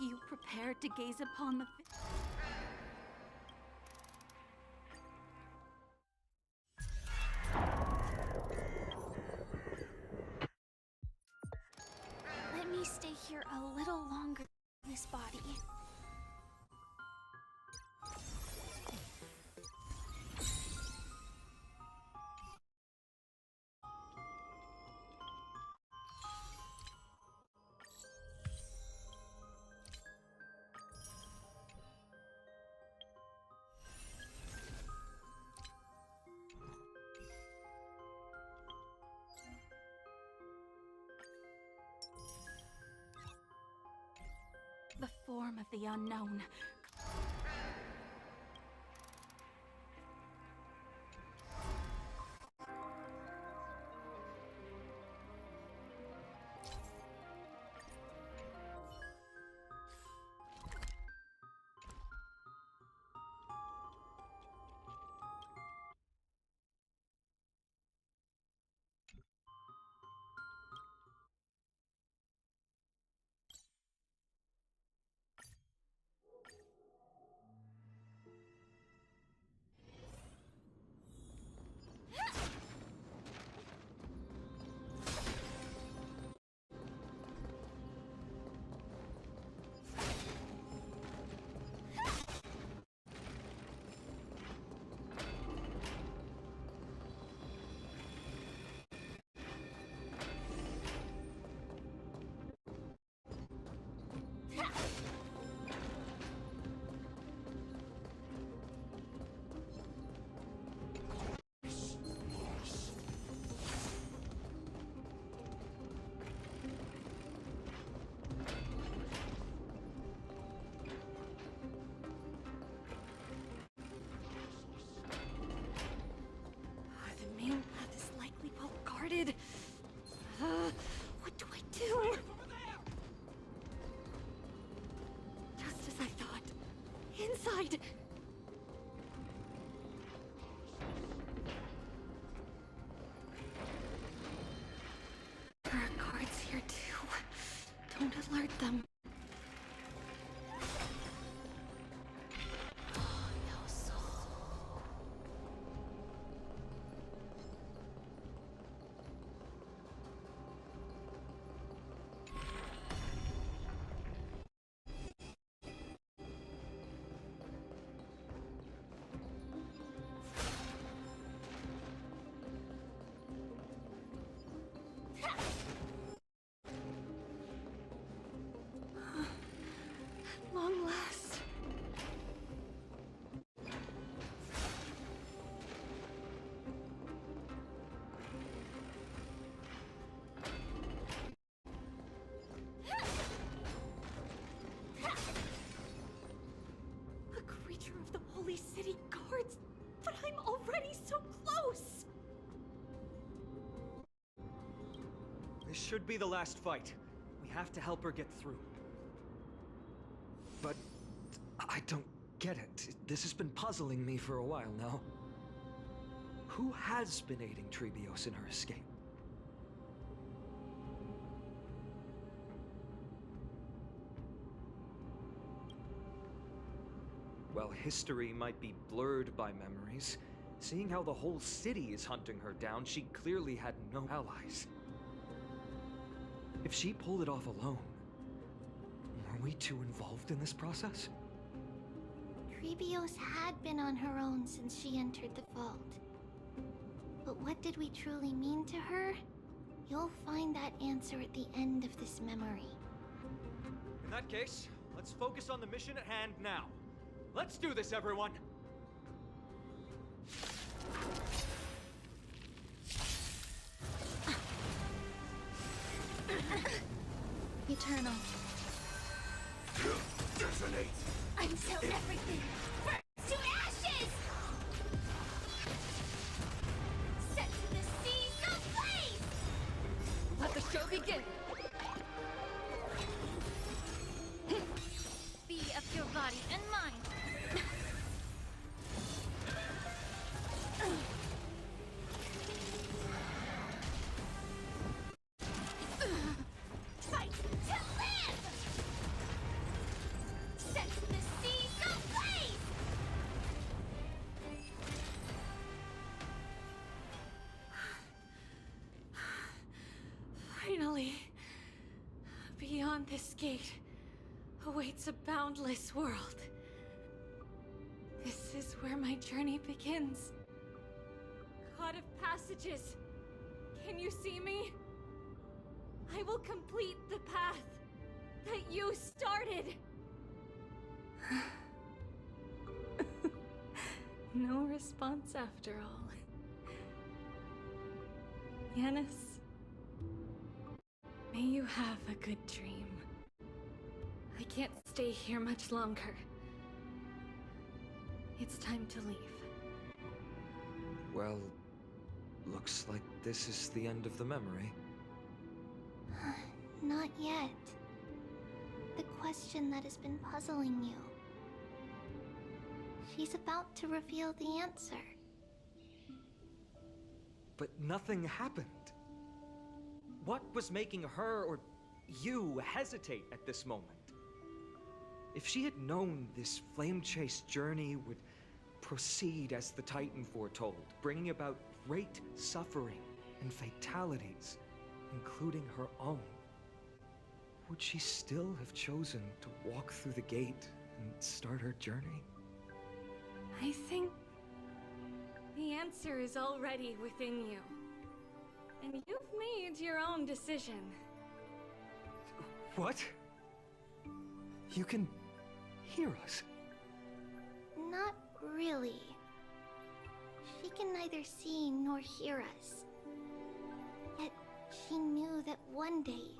you prepared to gaze upon the... Let me stay here a little longer in this body. The form of the unknown. What do I do? Just as I thought. Inside! There are guards here too. Don't alert them. Long last. A creature of the Holy City Guards, but I'm already so close. This should be the last fight. We have to help her get through. But I don't get it. This has been puzzling me for a while now. Who has been aiding Trebios in her escape? While history might be blurred by memories, seeing how the whole city is hunting her down, she clearly had no allies. If she pulled it off alone, are we too involved in this process? Trebios had been on her own since she entered the vault. But what did we truly mean to her? You'll find that answer at the end of this memory. In that case, let's focus on the mission at hand now. Let's do this, everyone! Eternal. Detonate! Until everything burns to ashes! Set to the seas ablaze! Let the show begin! Be of your body and mind! Fight to live! gate awaits a boundless world. This is where my journey begins. God of passages, can you see me? I will complete the path that you started. No response after all. Yanis, may you have a good dream. I can't stay here much longer. It's time to leave. Well, looks like this is the end of the memory. Not yet. The question that has been puzzling you. She's about to reveal the answer. But nothing happened. What was making her or you hesitate at this moment? If she had known this flame-chase journey would proceed as the Titan foretold, bringing about great suffering and fatalities, including her own, would she still have chosen to walk through the gate and start her journey? I think the answer is already within you. And you've made your own decision. What? You can hear us? Not really. She can neither see nor hear us. Yet she knew that one day,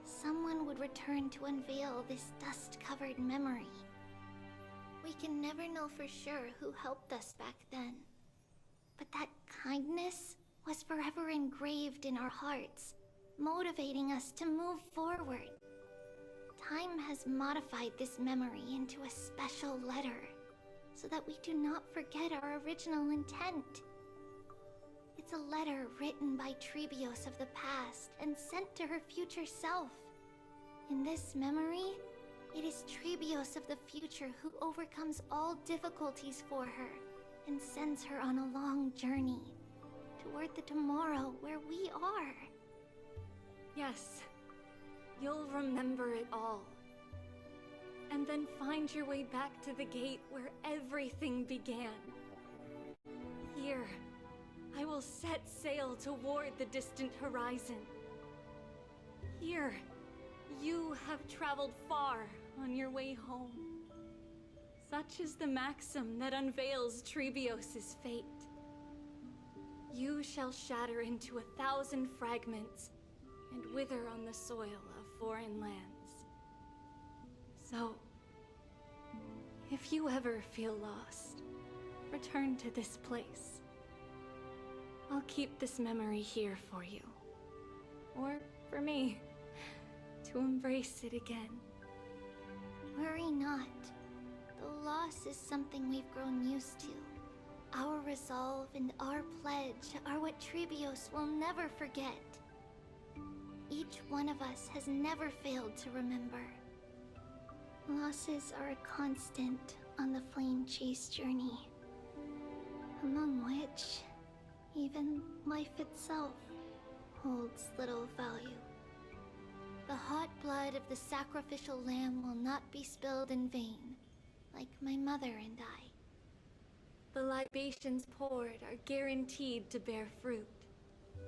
someone would return to unveil this dust-covered memory. We can never know for sure who helped us back then. But that kindness was forever engraved in our hearts, motivating us to move forward. Time has modified this memory into a special letter, so that we do not forget our original intent. It's a letter written by Trebios of the past and sent to her future self. In this memory, it is Trebios of the future who overcomes all difficulties for her and sends her on a long journey toward the tomorrow where we are. Yes, you'll remember it all. And then find your way back to the gate where everything began. Here, I will set sail toward the distant horizon. Here, you have traveled far on your way home. Such is the maxim that unveils Trebios' fate. You shall shatter into 1,000 fragments and wither on the soil of foreign lands. So, if you ever feel lost, return to this place. I'll keep this memory here for you. Or for me, to embrace it again. Worry not. The loss is something we've grown used to. Our resolve and our pledge are what Trebios will never forget. Each one of us has never failed to remember. Losses are a constant on the flame chase journey, among which even life itself holds little value. The hot blood of the sacrificial lamb will not be spilled in vain, like my mother and I. The libations poured are guaranteed to bear fruit,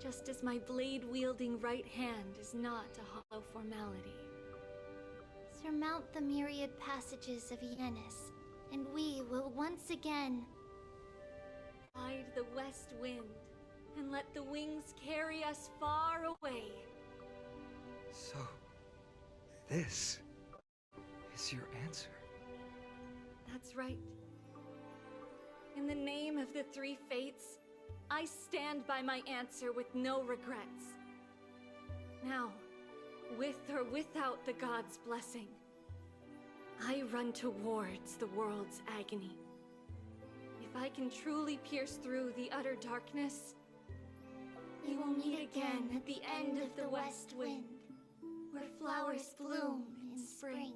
just as my blade-wielding right hand is not a hollow formality. Surmount the myriad passages of Yanis, and we will once again ride the west wind, and let the wings carry us far away. So, this is your answer? That's right. In the name of the three fates, I stand by my answer with no regrets. Now, with or without the god's blessing, I run towards the world's agony. If I can truly pierce through the utter darkness, we will meet again at the end of the west wind, where flowers bloom in spring.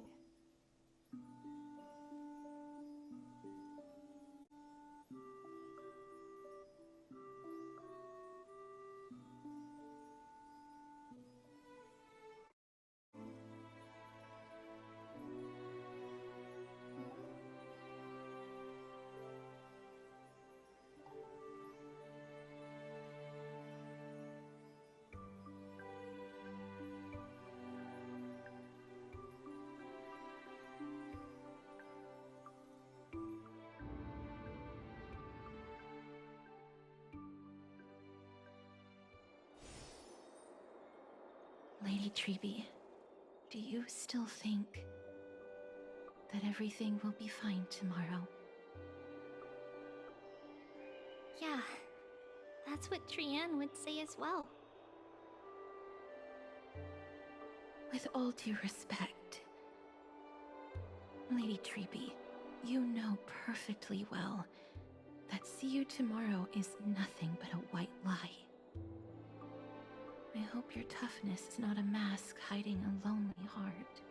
Lady Treby, do you still think that everything will be fine tomorrow? Yeah, that's what Trianne would say as well. With all due respect, Lady Treby, you know perfectly well that see you tomorrow is nothing but a white lie. I hope your toughness is not a mask hiding a lonely heart.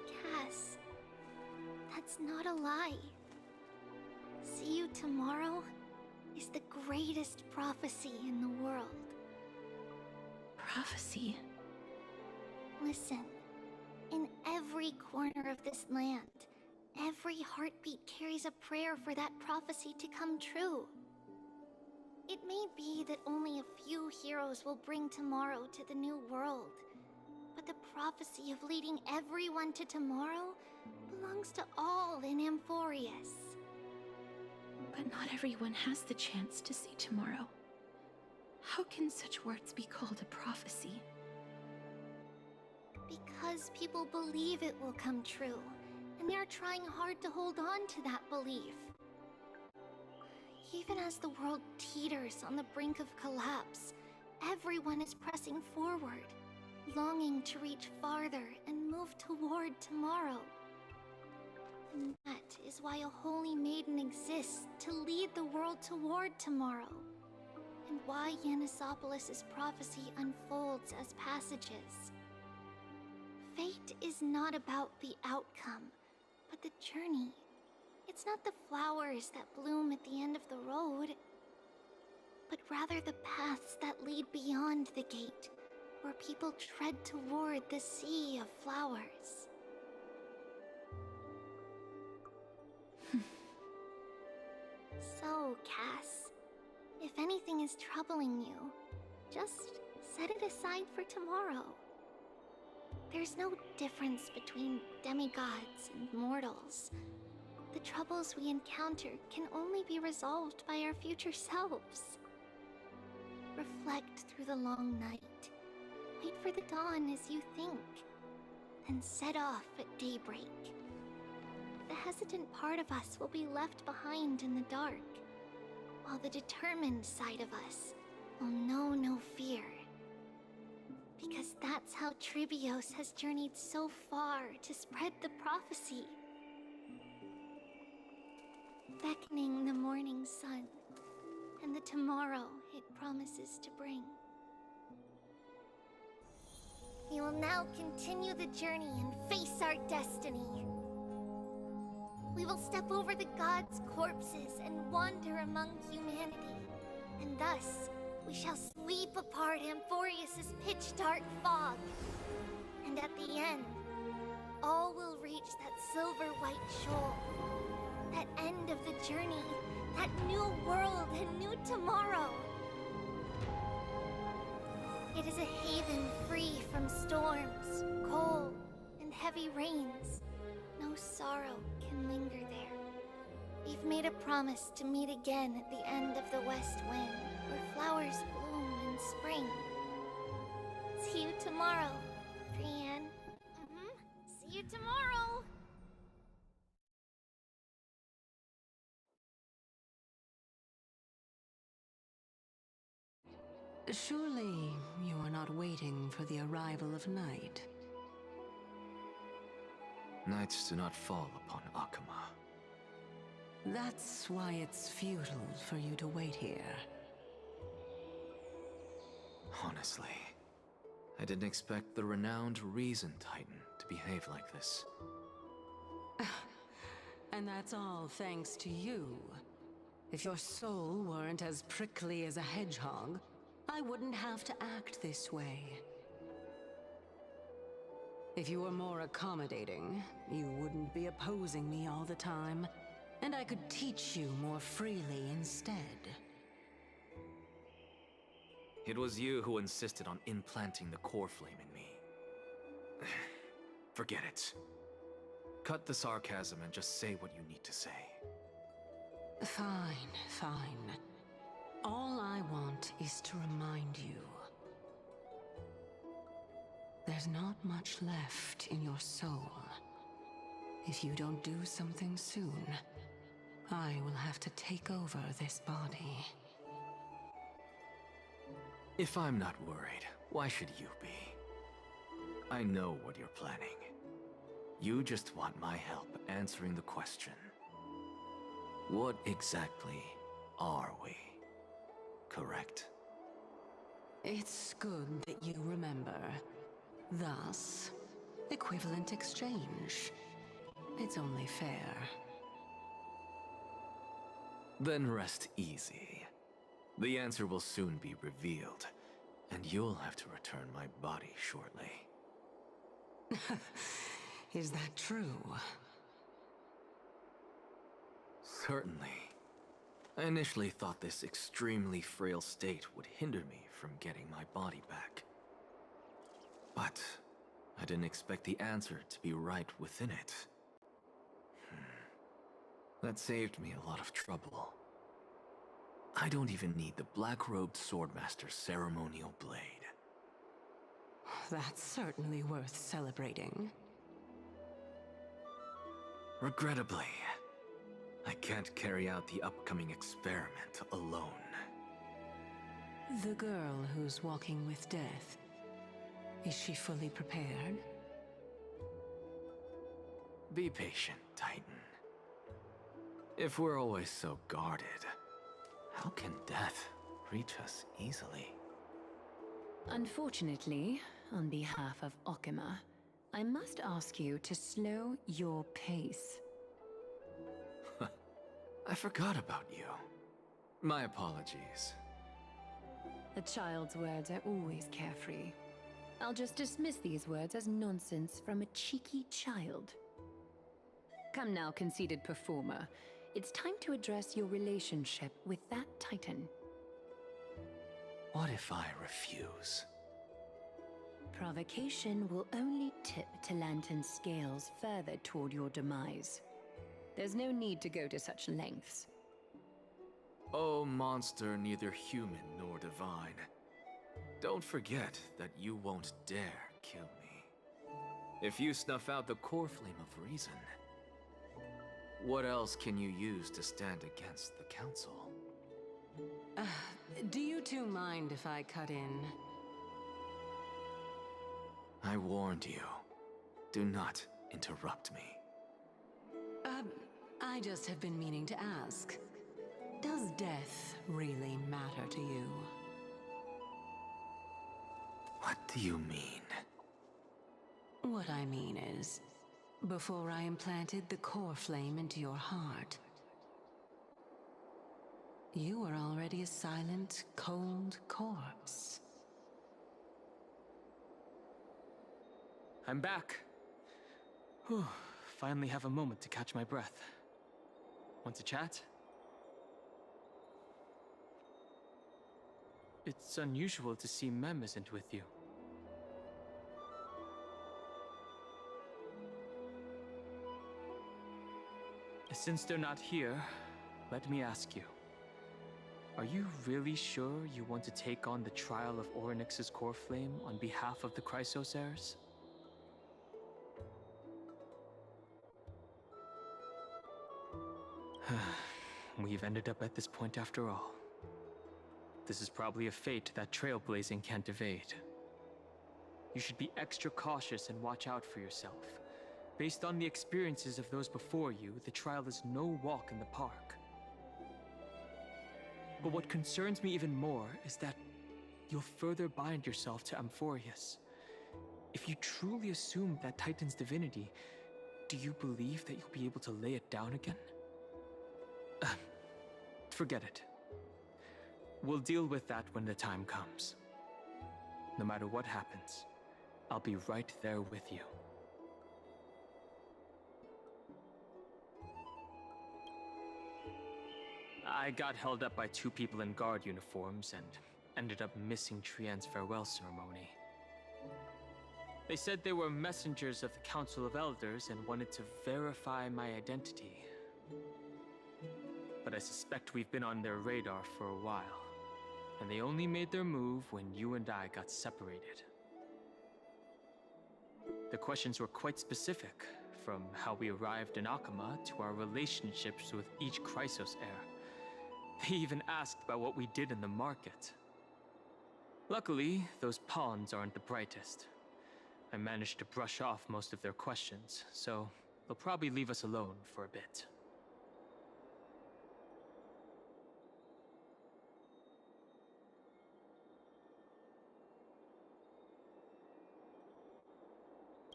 Cass, that's not a lie. See you tomorrow is the greatest prophecy in the world. Prophecy? Listen, in every corner of this land, every heartbeat carries a prayer for that prophecy to come true. It may be that only a few heroes will bring tomorrow to the new world, but the prophecy of leading everyone to tomorrow belongs to all in Amphorius. But not everyone has the chance to see tomorrow. How can such words be called a prophecy? Because people believe it will come true, and they are trying hard to hold on to that belief. Even as the world teeters on the brink of collapse, everyone is pressing forward, longing to reach farther and move toward tomorrow. And that is why a holy maiden exists to lead the world toward tomorrow, and why Yanisopolis' prophecy unfolds as passages. Fate is not about the outcome, but the journey. It's not the flowers that bloom at the end of the road, but rather the paths that lead beyond the gate, where people tread toward the sea of flowers. So, Cass, if anything is troubling you, just set it aside for tomorrow. There's no difference between demigods and mortals. The troubles we encounter can only be resolved by our future selves. Reflect through the long night. Wait for the dawn as you think. Then set off at daybreak. The hesitant part of us will be left behind in the dark, while the determined side of us will know no fear. Because that's how Tribios has journeyed so far to spread the prophecy. Beckoning the morning sun, and the tomorrow it promises to bring. We will now continue the journey and face our destiny. We will step over the gods' corpses and wander among humanity, and thus we shall sweep apart Amphorius' pitch-dark fog. And at the end, all will reach that silver-white shoal. That end of the journey, that new world and new tomorrow. It is a haven free from storms, cold, and heavy rains. No sorrow can linger there. We've made a promise to meet again at the end of the West Wind, where flowers bloom in spring. See you tomorrow, Trianne. See you tomorrow! Surely you are not waiting for the arrival of night. Nights do not fall upon Akama. That's why it's futile for you to wait here. Honestly, I didn't expect the renowned Reason Titan to behave like this. And that's all thanks to you. If your soul weren't as prickly as a hedgehog, I wouldn't have to act this way. If you were more accommodating, you wouldn't be opposing me all the time, and I could teach you more freely instead. It was you who insisted on implanting the core flame in me. Forget it. Cut the sarcasm and just say what you need to say. Fine, fine. All I want is to remind you. There's not much left in your soul. If you don't do something soon, I will have to take over this body. If I'm not worried, why should you be? I know what you're planning. You just want my help answering the question. What exactly are we? Correct? It's good that you remember. Thus, equivalent exchange. It's only fair. Then rest easy. The answer will soon be revealed, and you'll have to return my body shortly. Is that true? Certainly. I initially thought this extremely frail state would hinder me from getting my body back. But I didn't expect the answer to be right within it. That saved me a lot of trouble. I don't even need the black-robed swordmaster's ceremonial blade. That's certainly worth celebrating. Regrettably, I can't carry out the upcoming experiment alone. The girl who's walking with death, is she fully prepared? Be patient, Titan. If we're always so guarded, how can death reach us easily? Unfortunately, on behalf of Okima, I must ask you to slow your pace. I forgot about you. My apologies. A child's words are always carefree. I'll just dismiss these words as nonsense from a cheeky child. Come now, conceited performer. It's time to address your relationship with that Titan. What if I refuse? Provocation will only tip Talantan's scales further toward your demise. There's no need to go to such lengths. Oh, monster neither human nor divine. Don't forget that you won't dare kill me. If you snuff out the core flame of reason, what else can you use to stand against the Council? Do you two mind if I cut in? I warned you. Do not interrupt me. I just have been meaning to ask. Does death really matter to you? What do you mean? What I mean is, before I implanted the core flame into your heart, you were already a silent, cold corpse. I'm back. Whew. Finally have a moment to catch my breath. Want to chat? It's unusual to see Mem isn't with you. Since they're not here, let me ask you. Are you really sure you want to take on the trial of Orynyx's core flame on behalf of the Chrysos heirs? We've ended up at this point after all. This is probably a fate that trailblazing can't evade. You should be extra cautious and watch out for yourself. Based on the experiences of those before you, the trial is no walk in the park. But what concerns me even more is that you'll further bind yourself to Amphorius. If you truly assume that Titan's divinity, do you believe that you'll be able to lay it down again? Forget it. We'll deal with that when the time comes. No matter what happens, I'll be right there with you. I got held up by two people in guard uniforms and ended up missing Trienne's farewell ceremony. They said they were messengers of the Council of Elders and wanted to verify my identity. But I suspect we've been on their radar for a while. and they only made their move when you and I got separated. The questions were quite specific, from how we arrived in Akama to our relationships with each Chrysos heir. They even asked about what we did in the market. Luckily, those pawns aren't the brightest. I managed to brush off most of their questions, so they'll probably leave us alone for a bit.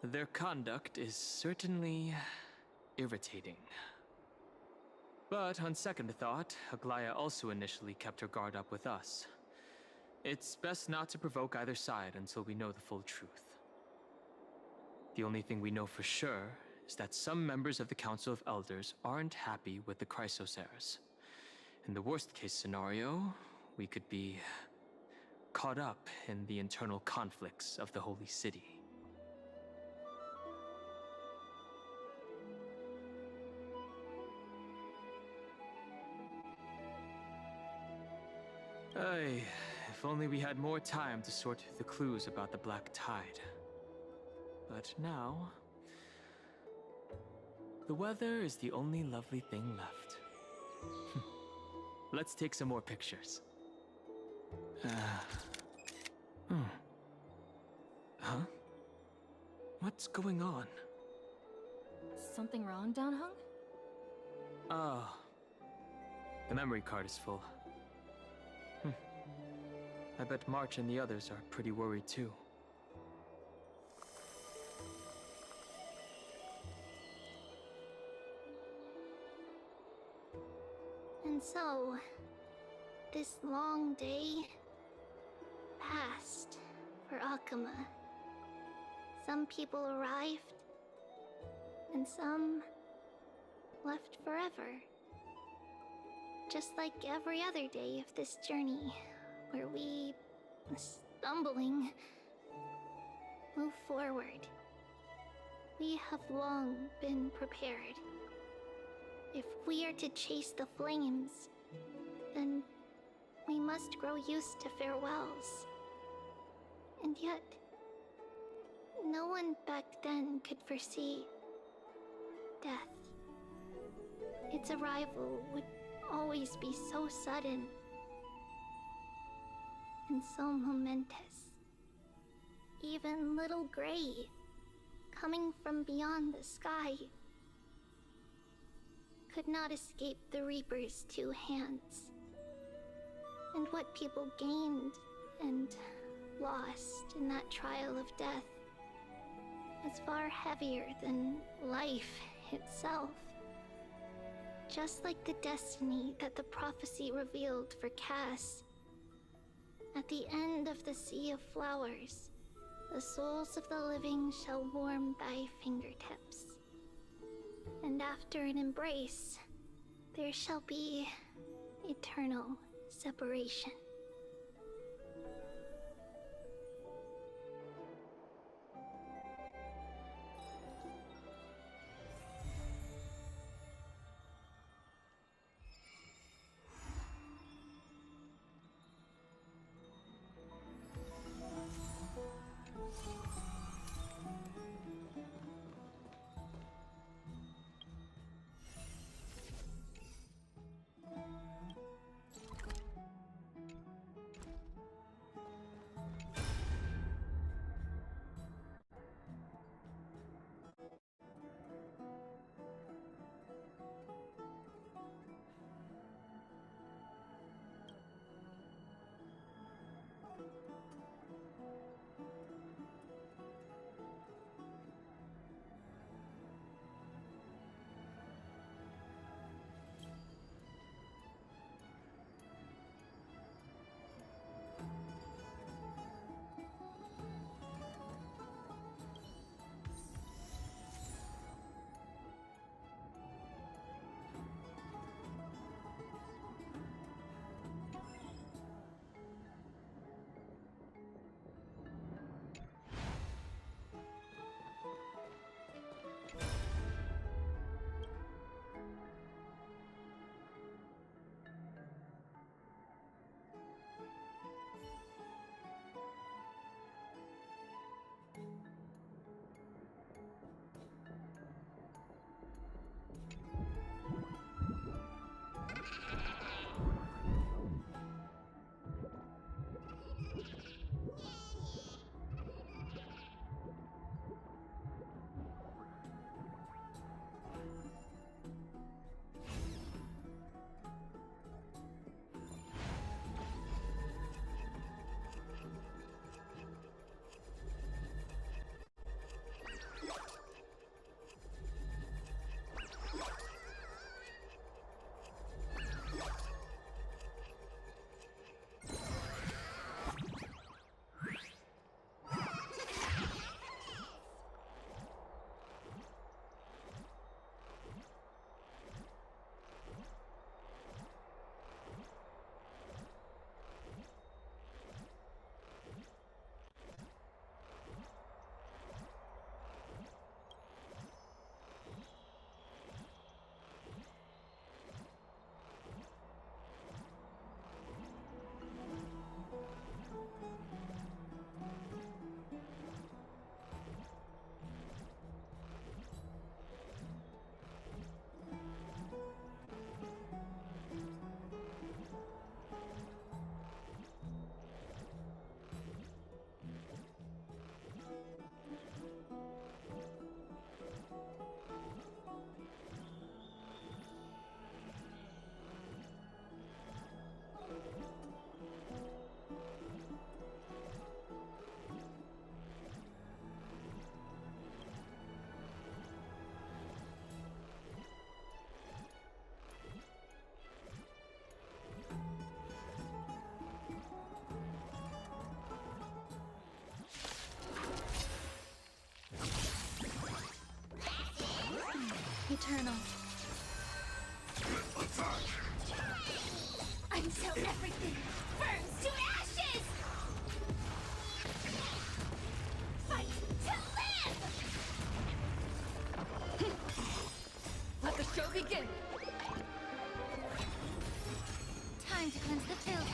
Their conduct is certainly irritating. But on second thought, Aglaya also initially kept her guard up with us. It's best not to provoke either side until we know the full truth. The only thing we know for sure is that some members of the Council of Elders aren't happy with the Chrysos heirs. In the worst-case scenario, we could be caught up in the internal conflicts of the Holy City. Ay, if only we had more time to sort through the clues about the Black Tide. But now, the weather is the only lovely thing left. Let's take some more pictures. Huh? What's going on? Something wrong, Downhung? Oh, the memory card is full. I bet March and the others are pretty worried too. And so, this long day passed for Akama. Some people arrived, and some left forever. Just like every other day of this journey, where we, stumbling, move forward. We have long been prepared. If we are to chase the flames, then we must grow used to farewells. And yet, no one back then could foresee death. Its arrival would always be so sudden and so momentous. Even little Gray, coming from beyond the sky, could not escape the Reaper's two hands. And what people gained and lost in that trial of death was far heavier than life itself. Just like the destiny that the prophecy revealed for Cass. At the end of the Sea of Flowers, the souls of the living shall warm thy fingertips. And after an embrace, there shall be eternal separation. Time to cleanse the field.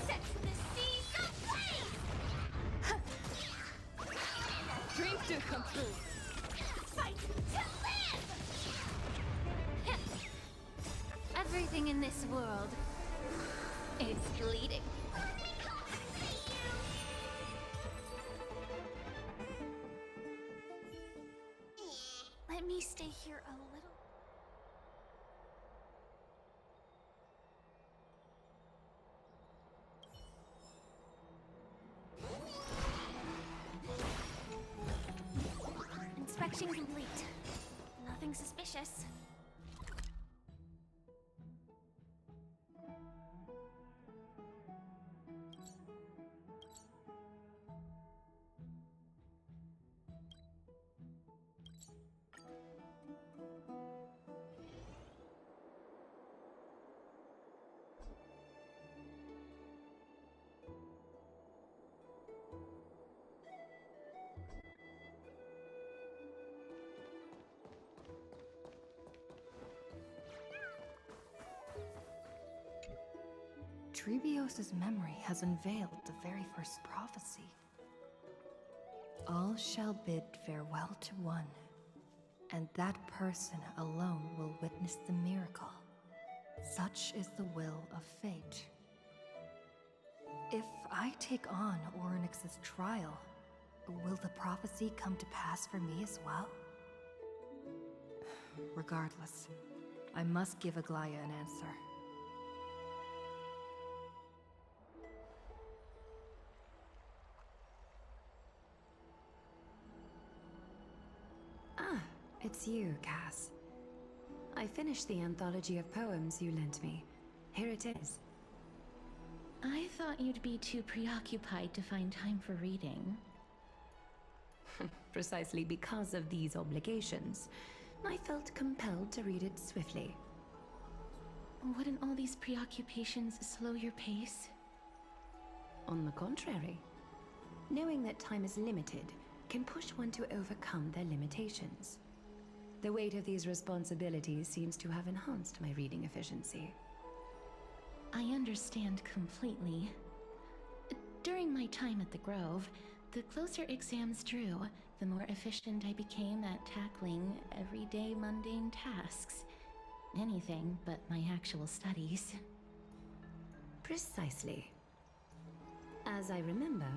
Set the seas ablaze! Dreams do come true. Fight to live! Everything in this world is fleeting. Let me stay here a little. Inspection complete. Nothing suspicious. Trebios's memory has unveiled the very first prophecy. All shall bid farewell to one, and that person alone will witness the miracle. Such is the will of fate. If I take on Orynyx's trial, will the prophecy come to pass for me as well? Regardless, I must give Aglaya an answer. It's you, Cass. I finished the anthology of poems you lent me. Here it is. I thought you'd be too preoccupied to find time for reading. Precisely because of these obligations, I felt compelled to read it swiftly. Wouldn't all these preoccupations slow your pace? On the contrary, knowing that time is limited can push one to overcome their limitations. The weight of these responsibilities seems to have enhanced my reading efficiency. I understand completely. During my time at the Grove, the closer exams drew, the more efficient I became at tackling everyday mundane tasks. Anything but my actual studies. Precisely. As I remember,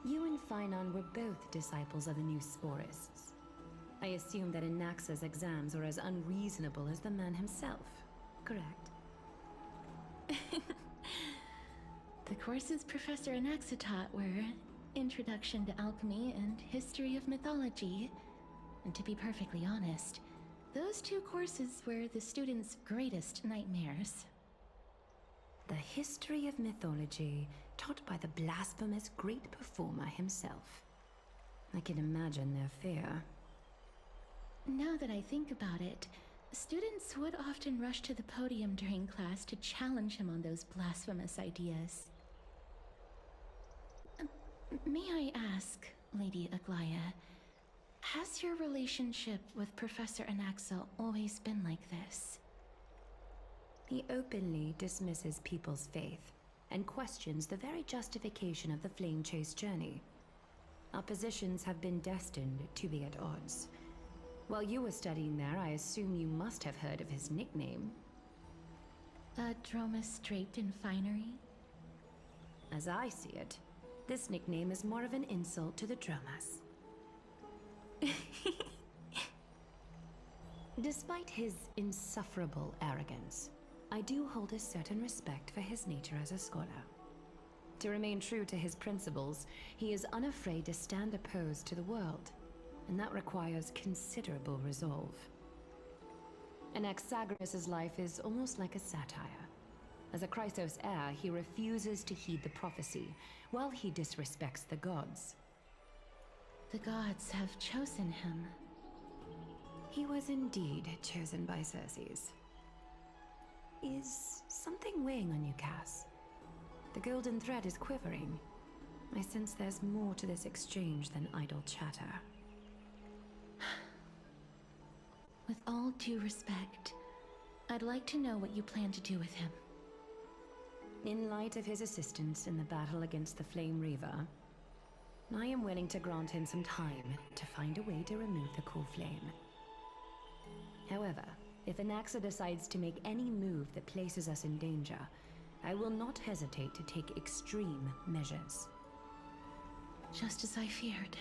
you and Finon were both disciples of the new Sporists. I assume that Anaxa's exams were as unreasonable as the man himself, correct? The courses Professor Anaxa taught were Introduction to Alchemy and History of Mythology. And to be perfectly honest, those two courses were the students' greatest nightmares. The history of mythology, taught by the blasphemous great performer himself. I can imagine their fear. Now that I think about it, students would often rush to the podium during class to challenge him on those blasphemous ideas. May I ask, Lady Aglaya, has your relationship with Professor Anaxa always been like this? He openly dismisses people's faith and questions the very justification of the Flame Chase journey. Our positions have been destined to be at odds. While you were studying there, I assume you must have heard of his nickname. A Dromus draped in finery? As I see it, this nickname is more of an insult to the Dromas. Despite his insufferable arrogance, I do hold a certain respect for his nature as a scholar. To remain true to his principles, he is unafraid to stand opposed to the world, and that requires considerable resolve. Anaxagoras' life is almost like a satire. As a Chrysos heir, he refuses to heed the prophecy, while he disrespects the gods. The gods have chosen him. He was indeed chosen by Circes. Is something weighing on you, Cass? The golden thread is quivering. I sense there's more to this exchange than idle chatter. With all due respect, I'd like to know what you plan to do with him. In light of his assistance in the battle against the Flame Reaver, I am willing to grant him some time to find a way to remove the core flame. However, if Anaxa decides to make any move that places us in danger, I will not hesitate to take extreme measures. Just as I feared.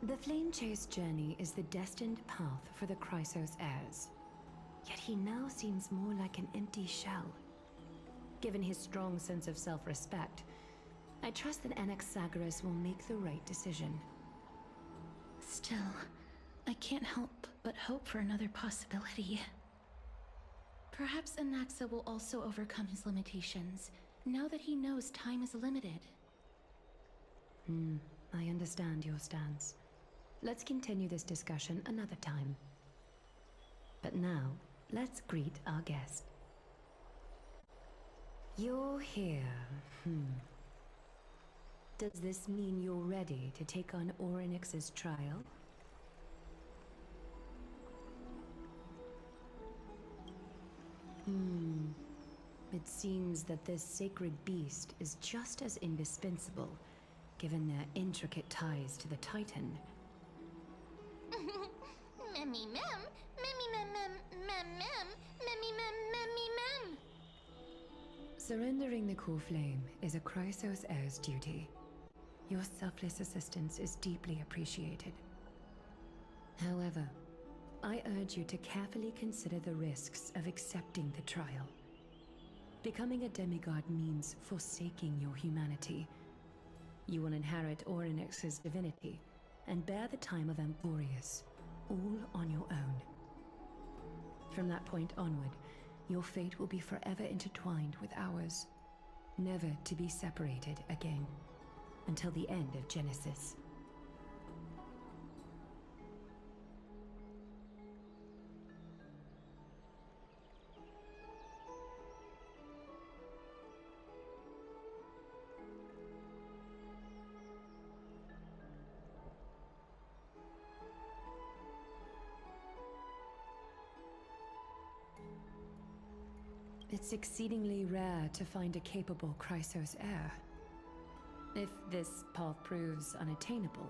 The Flame Chase journey is the destined path for the Chrysos heirs. Yet he now seems more like an empty shell. Given his strong sense of self-respect, I trust that Anaxagoras will make the right decision. Still, I can't help but hope for another possibility. Perhaps Anaxa will also overcome his limitations, now that he knows time is limited. I understand your stance. Let's continue this discussion another time. But now, let's greet our guest. You're here. Does this mean you're ready to take on Orynyx's trial? It seems that this sacred beast is just as indispensable, given their intricate ties to the Titan. Memmy mem, memmy mem mem mem mem, memmy mem memmy mem. Surrendering the core flame is a Chrysos heir's duty. Your selfless assistance is deeply appreciated. However, I urge you to carefully consider the risks of accepting the trial. Becoming a demigod means forsaking your humanity. You will inherit Orynyx's divinity and bear the time of Emporius, all on your own. From that point onward, your fate will be forever intertwined with ours, never to be separated again, until the end of Genesis. It's exceedingly rare to find a capable Chrysos heir. If this path proves unattainable,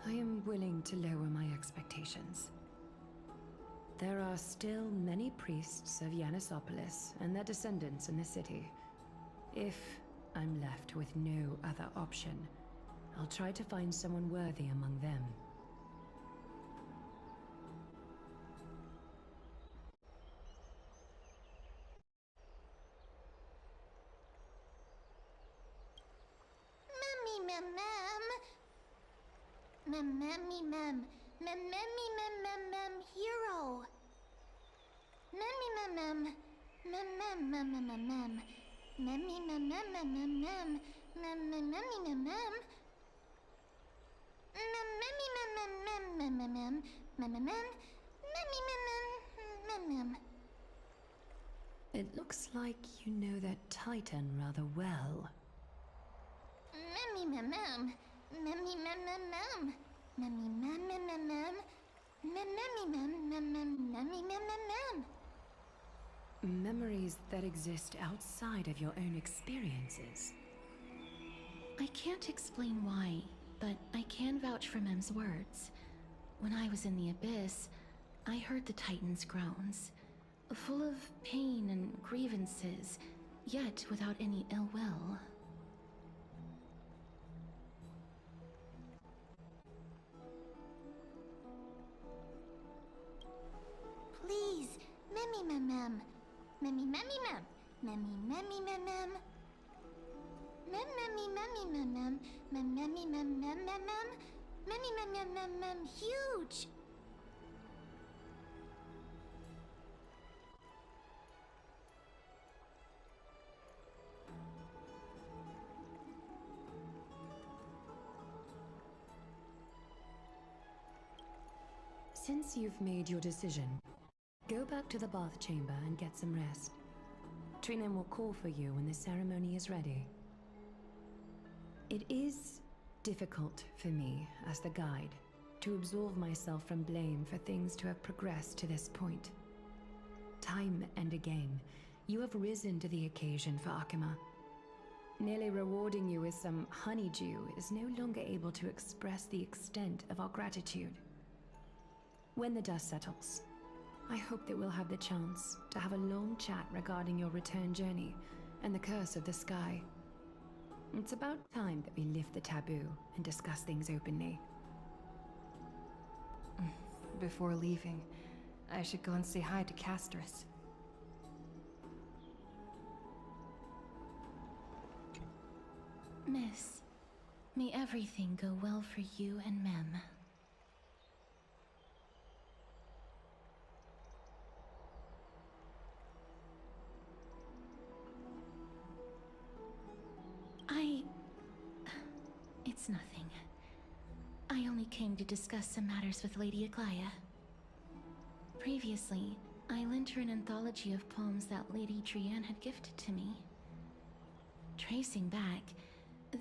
I am willing to lower my expectations. There are still many priests of Yanissopolis and their descendants in the city. If I'm left with no other option, I'll try to find someone worthy among them. Memmy mem, memmy mem mem mem hero. Memmy mem mem, mem mem mem mem mem mem, memmy mem mem mem mem mem, memmy mem mem. Memmy mem mem mem mem mem mem mem mem, memmy mem mem mem. It looks like you know that Titan rather well. Memmy mem mem, memmy mem mem mem. Memmy mem mem mem mem, memmy mem mem mem, memmy mem mem mem. Memories that exist outside of your own experiences. I can't explain why, but I can vouch for Mem's words. When I was in the Abyss, I heard the Titan's groans, full of pain and grievances, yet without any ill will. Please, memmy mem mem, memmy memmy mem, memmy memmy mem mem. Memmy memmy mem mem, memmy mem mem mem mem, memmy mem mem mem mem huge. Since you've made your decision, go back to the bath chamber and get some rest. Trinen will call for you when the ceremony is ready. It is difficult for me, as the guide, to absolve myself from blame for things to have progressed to this point. Time and again, You have risen to the occasion for Akima. Nearly rewarding you with some honeydew is no longer able to express the extent of our gratitude. When the dust settles, I hope that we'll have the chance to have a long chat regarding your return journey and the curse of the sky. It's about time that we lift the taboo and discuss things openly. Before leaving, I should go and say hi to Castris. Miss, may everything go well for you and Mem. It's nothing. I only came to discuss some matters with Lady Aglaya. Previously, I lent her an anthology of poems that Lady Trianne had gifted to me. Tracing back,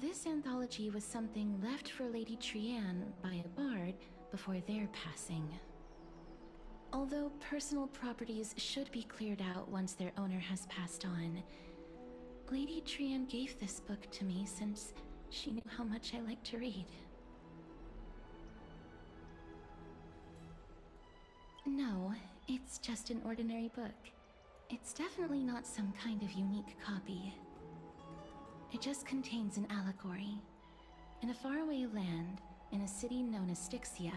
this anthology was something left for Lady Trianne by a bard before their passing. Although personal properties should be cleared out once their owner has passed on, Lady Trianne gave this book to me since she knew how much I like to read. No, it's just an ordinary book. It's definitely not some kind of unique copy. It just contains an allegory. In a faraway land, in a city known as Styxia,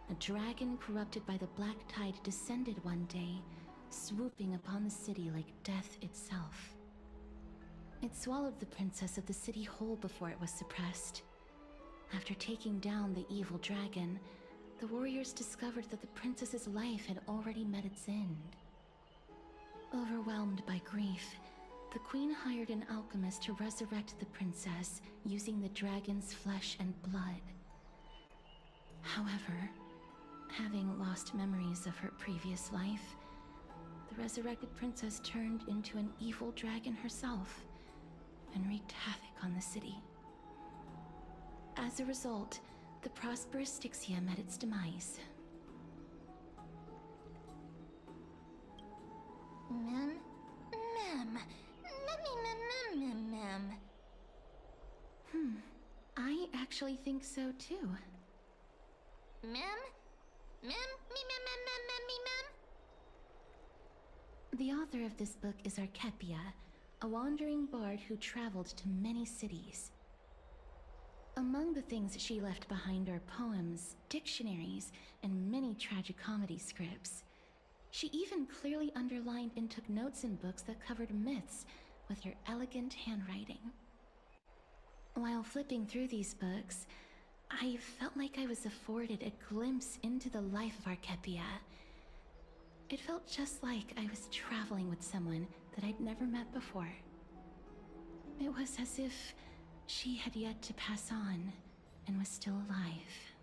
a dragon corrupted by the Black Tide descended one day, swooping upon the city like death itself. It swallowed the princess of the city whole before it was suppressed. After taking down the evil dragon, the warriors discovered that the princess's life had already met its end. Overwhelmed by grief, the queen hired an alchemist to resurrect the princess using the dragon's flesh and blood. However, having lost memories of her previous life, the resurrected princess turned into an evil dragon herself and wreaked havoc on the city. As a result, the prosperous Styxia met its demise. Mem? I actually think so too. The author of this book is Archepia, a wandering bard who traveled to many cities. Among the things she left behind are poems, dictionaries, and many tragicomedy scripts. She even clearly underlined and took notes in books that covered myths with her elegant handwriting. While flipping through these books, I felt like I was afforded a glimpse into the life of Archepia. It felt just like I was traveling with someone that I'd never met before. It was as if she had yet to pass on and was still alive.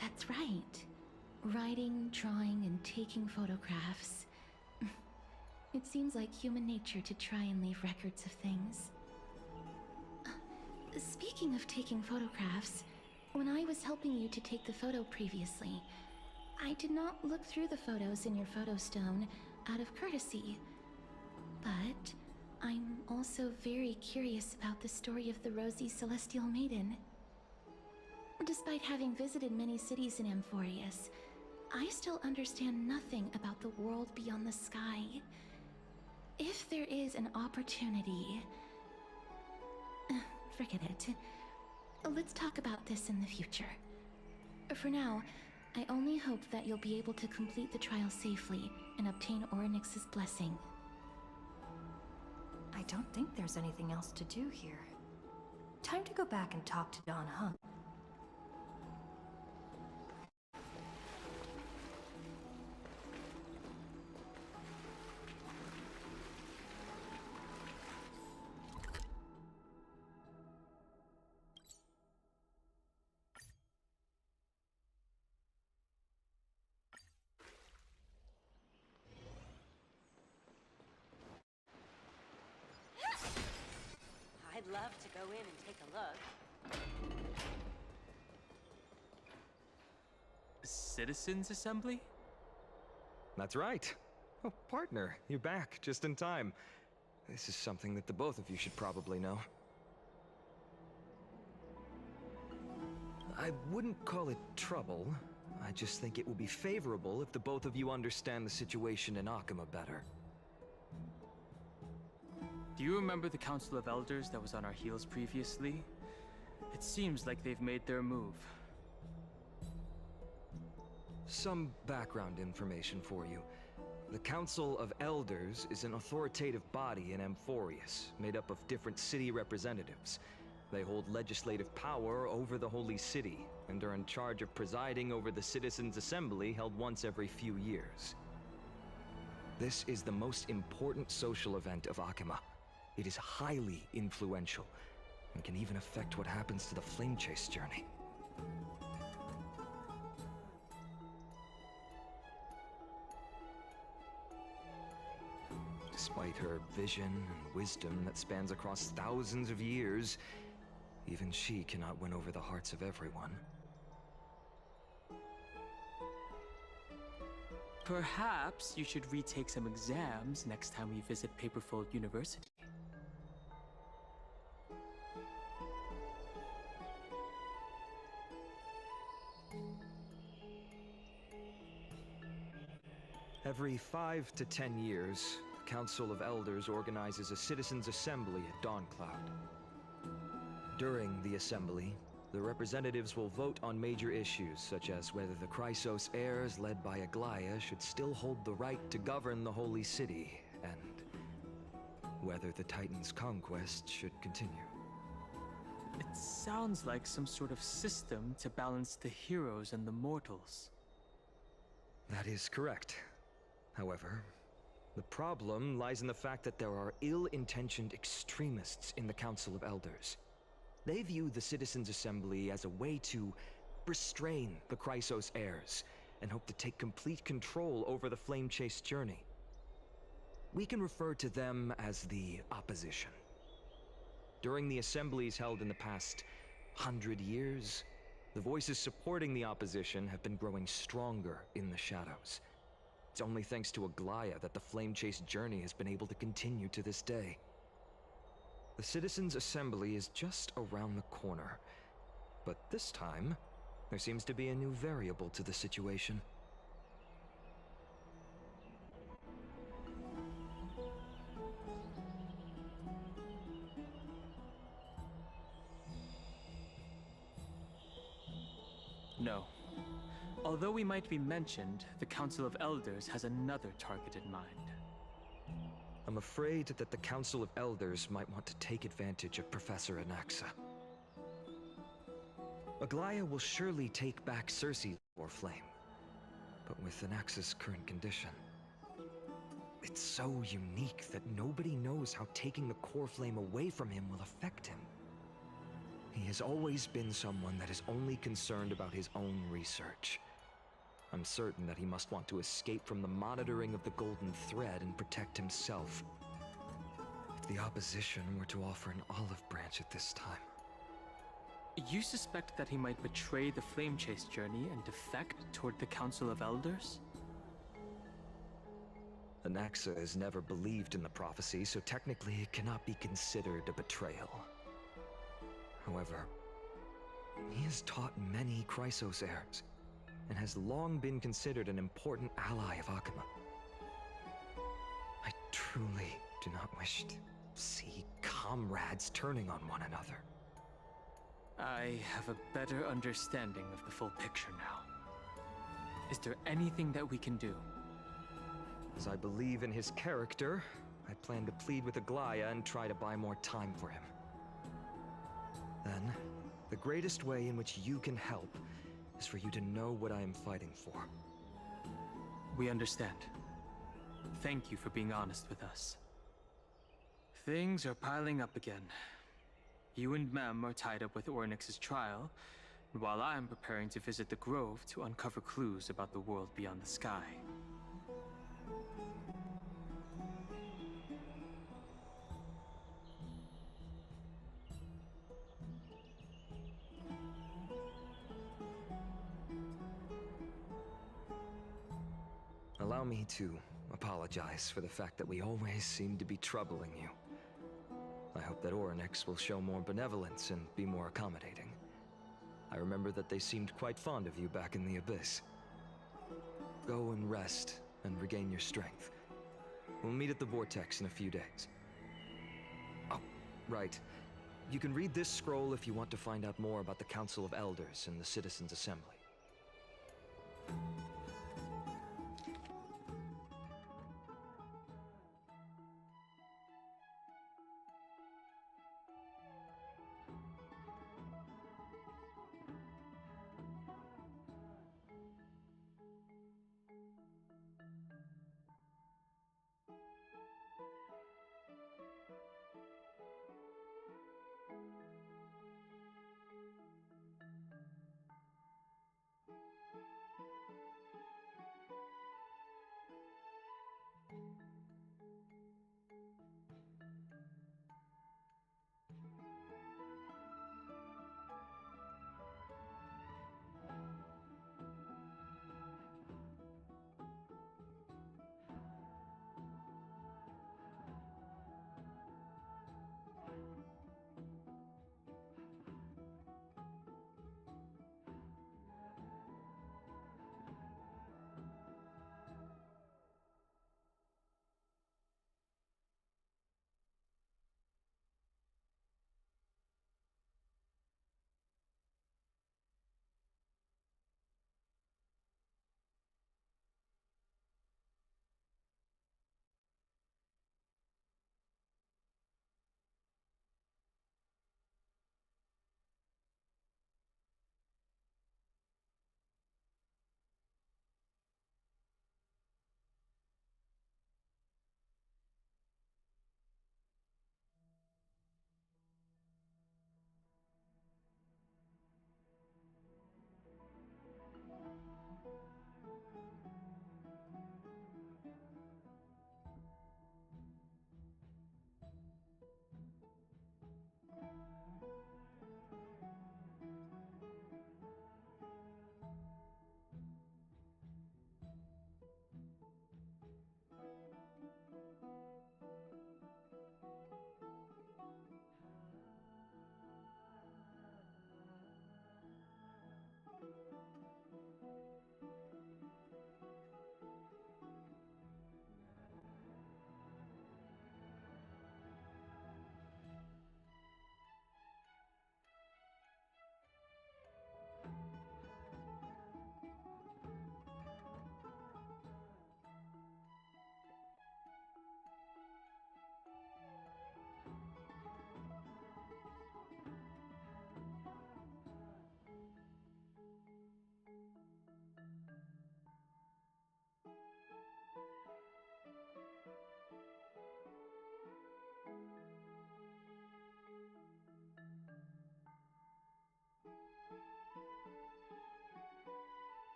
That's right. Writing, drawing, and taking photographs. It seems like human nature to try and leave records of things. Speaking of taking photographs, when I was helping you to take the photo previously, I did not look through the photos in your photo stone out of courtesy. But I'm also very curious about the story of the Rosy Celestial Maiden. Despite having visited many cities in Amphorius, I still understand nothing about the world beyond the sky. If there is an opportunity... forget it. Let's talk about this in the future. For now, I only hope that you'll be able to complete the trial safely and obtain Orynyx's blessing. I don't think there's anything else to do here. Time to go back and talk to Don Hunt. go in and take a look. Citizens Assembly? That's right. Oh, partner, you're back just in time. This is something that the both of you should probably know. I wouldn't call it trouble. I just think it will be favorable if the both of you understand the situation in Akima better. Do you remember the Council of Elders that was on our heels previously? It seems like they've made their move. Some background information for you. The Council of Elders is an authoritative body in Amphorius, made up of different city representatives. They hold legislative power over the Holy City, and are in charge of presiding over the Citizens' Assembly held once every few years. This is the most important social event of Akima. It is highly influential, and can even affect what happens to the Flame Chase journey. Despite her vision and wisdom that spans across thousands of years, even she cannot win over the hearts of everyone. Perhaps you should retake some exams next time we visit Paperfold University. Every 5 to 10 years, the Council of Elders organizes a Citizens' Assembly at Dawncloud. During the assembly, the representatives will vote on major issues such as whether the Chrysos heirs led by Aglaya should still hold the right to govern the Holy City, and whether the Titan's conquest should continue. It sounds like some sort of system to balance the heroes and the mortals. That is correct. However, the problem lies in the fact that there are ill-intentioned extremists in the Council of Elders. They view the Citizens' Assembly as a way to restrain the Chrysos heirs, and hope to take complete control over the Flame Chase journey. We can refer to them as the Opposition. During the assemblies held in the past 100 years, the voices supporting the Opposition have been growing stronger in the shadows. It's only thanks to Aglaya that the Flame Chase journey has been able to continue to this day. The Citizens' Assembly is just around the corner, but this time, there seems to be a new variable to the situation. No. Although we might be mentioned, the Council of Elders has another target in mind. I'm afraid that the Council of Elders might want to take advantage of Professor Anaxa. Aglaya will surely take back Circe's Core Flame, but with Anaxa's current condition, it's so unique that nobody knows how taking the Core Flame away from him will affect him. He has always been someone that is only concerned about his own research. I'm certain that he must want to escape from the monitoring of the Golden Thread and protect himself. If the Opposition were to offer an olive branch at this time... You suspect that he might betray the Flame Chase journey and defect toward the Council of Elders? Anaxa has never believed in the prophecy, so technically it cannot be considered a betrayal. However, he has taught many Chrysos heirs, and has long been considered an important ally of Akima. I truly do not wish to see comrades turning on one another. I have a better understanding of the full picture now. Is there anything that we can do? As I believe in his character, I plan to plead with Aglaya and try to buy more time for him. Then, the greatest way in which you can help is for you to know what I am fighting for. We understand. Thank you for being honest with us. Things are piling up again. You and Mem are tied up with Ornyx's trial, while I'm preparing to visit the Grove to uncover clues about the world beyond the sky. Allow me to apologize for the fact that we always seem to be troubling you. I hope that Orynyx will show more benevolence and be more accommodating. I remember that they seemed quite fond of you back in the Abyss. Go and rest and regain your strength. We'll meet at the Vortex in a few days. Oh, right. You can read this scroll if you want to find out more about the Council of Elders and the Citizens' Assembly.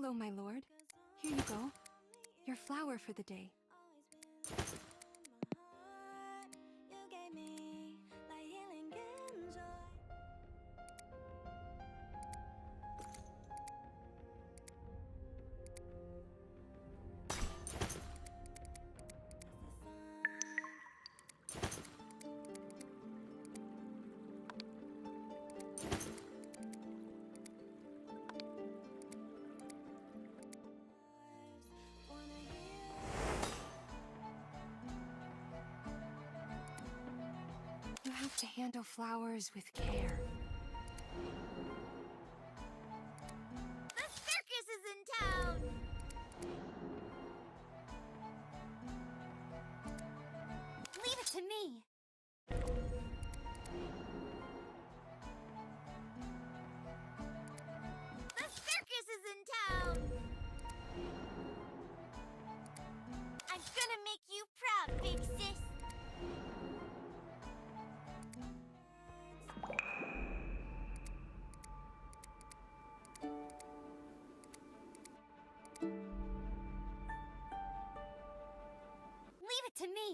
Hello, my lord. Here you go. Your flower for the day. You have to handle flowers with care. The circus is in town! Leave it to me! The circus is in town! I'm gonna make you proud, big sis! Leave it to me!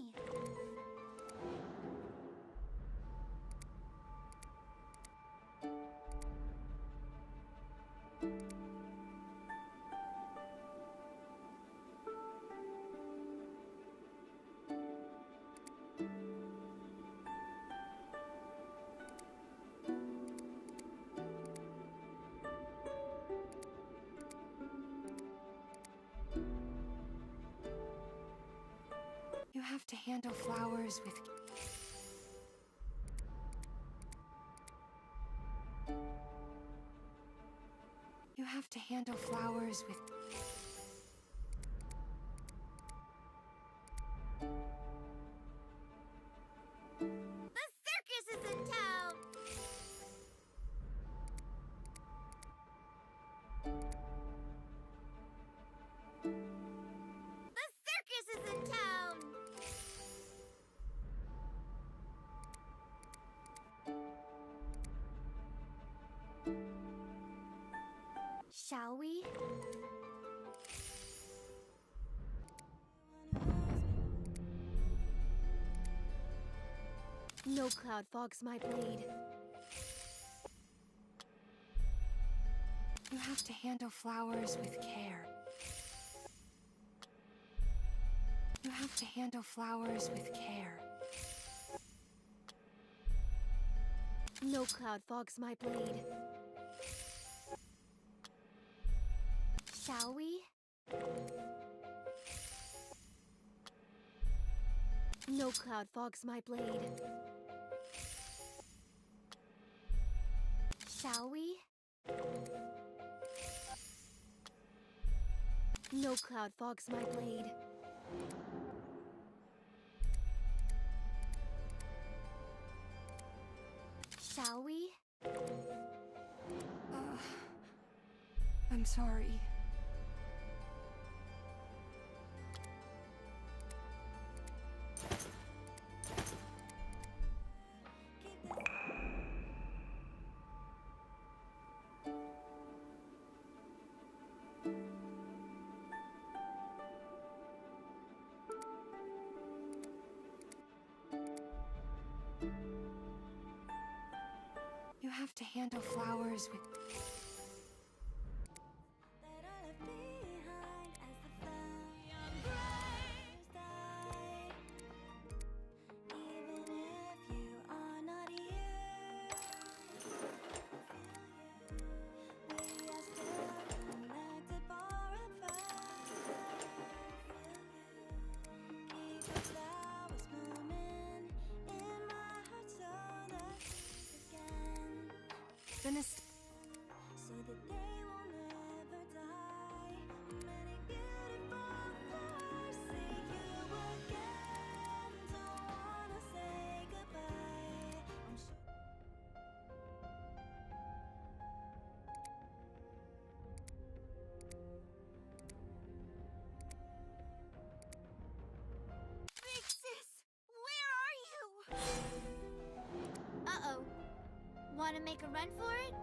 You have to handle flowers with... You have to handle flowers with... The circus is in town! The circus is in town! Shall we? No cloud fogs my blade. You have to handle flowers with care. You have to handle flowers with care. No cloud fogs my blade. Shall we? No cloud fogs my blade. Shall we? No cloud fogs my blade. Shall we? I'm sorry. You have to handle flowers with... Finished. So that they will never die. Many beautiful flowers see you again. Don't wanna say goodbye. I'm sure. Big sis, where are you? Uh-oh. Wanna make a run for it?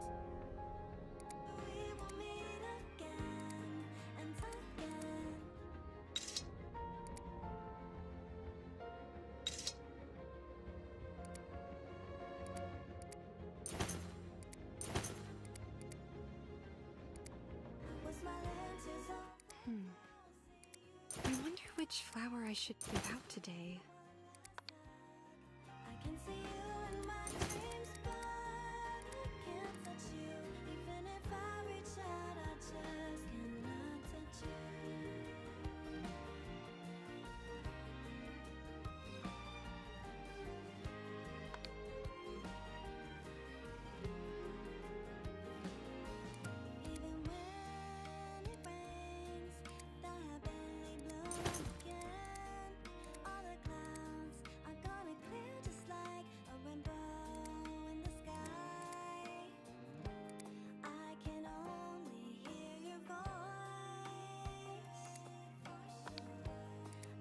We will meet again. I wonder which flower I should give out today. I can see you in my dreams, but I can't touch you. Even if I reach out, I just cannot touch you. Even when it rains, the heavenly bloom again. All the clouds are gonna clear just like a rainbow in the sky. I can only hear your voice.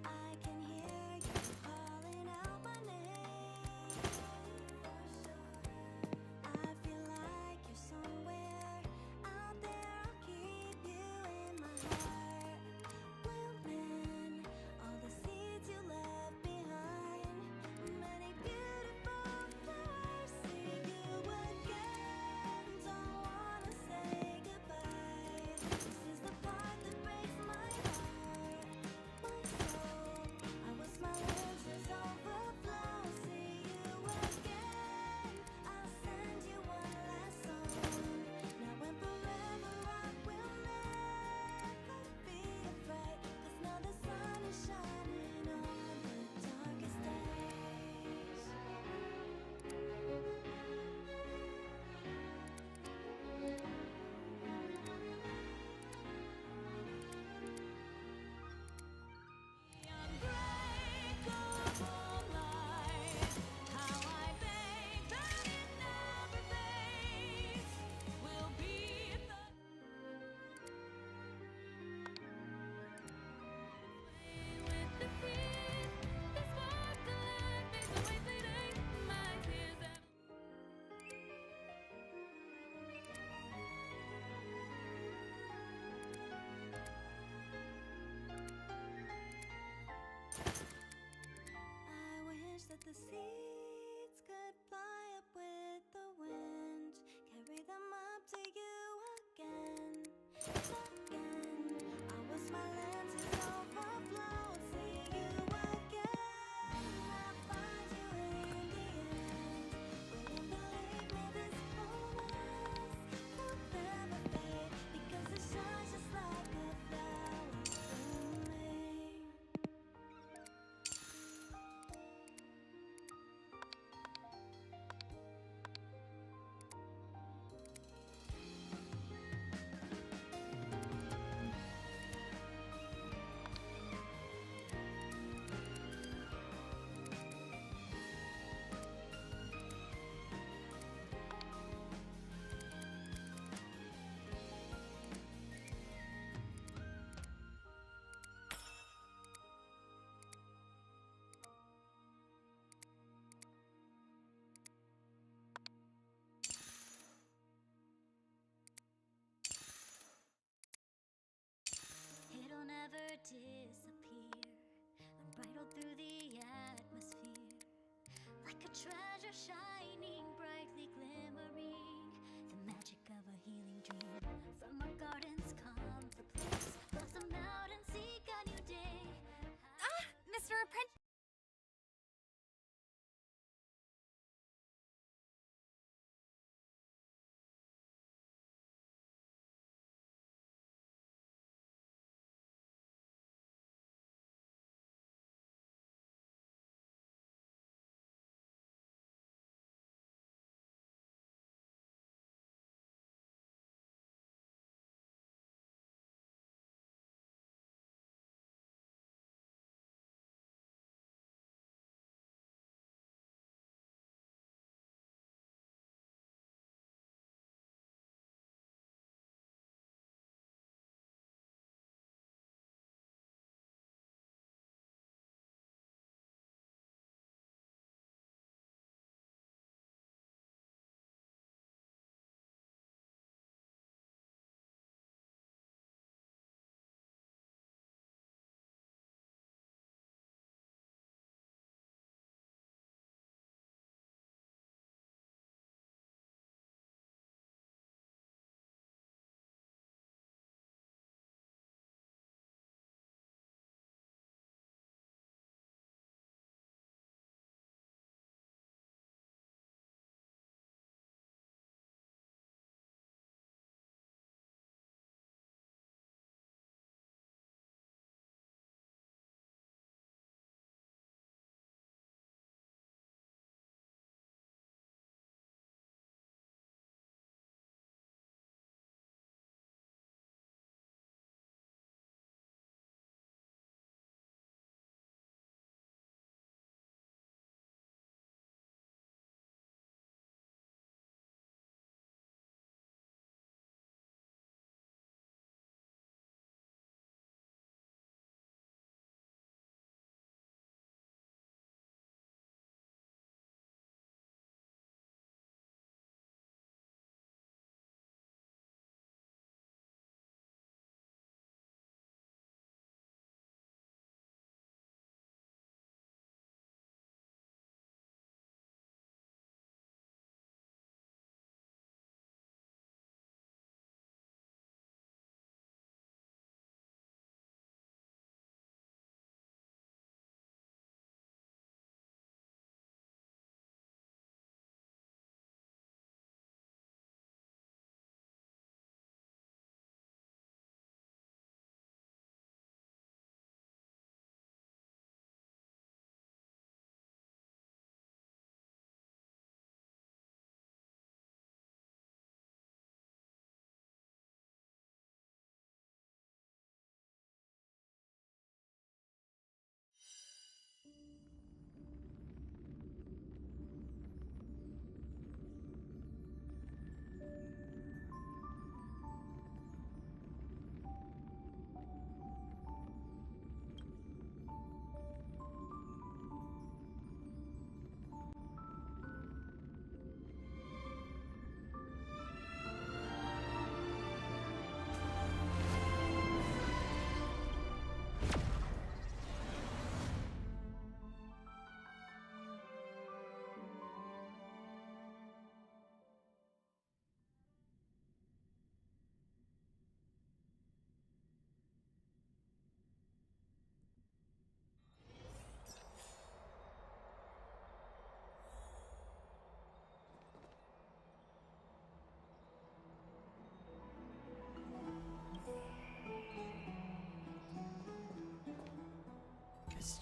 I can hear you calling out my name. I feel like you're somewhere out there. I'll keep you in my heart. Blooming all the seeds you left behind. Many beautiful flowers. See you again. Don't wanna say goodbye. This is the part that breaks my heart, my soul. I wish my lenses overflow. See you again. I'll send you one last song. Now and forever I will never be afraid. 'Cause now the sun is shining on the darkest days. Unbreakable light, how I beg that it never fades. We'll be the with the breeze. The spark of life fades away, fading my tears and I wish that the seeds could fly up with the wind, carry them up to you again, again. I wish my lenses overflow. See you again. I'll find you in the end. Wouldn't believe me, this promise will never fade, because it shines just like a flower blooming. It'll never disappear, unbridled through the atmosphere, like a treasure shining brightly glimmering, the magic of a healing dream. From our gardens comes the place, blossom out and seek a new day. Mr. Apprentice.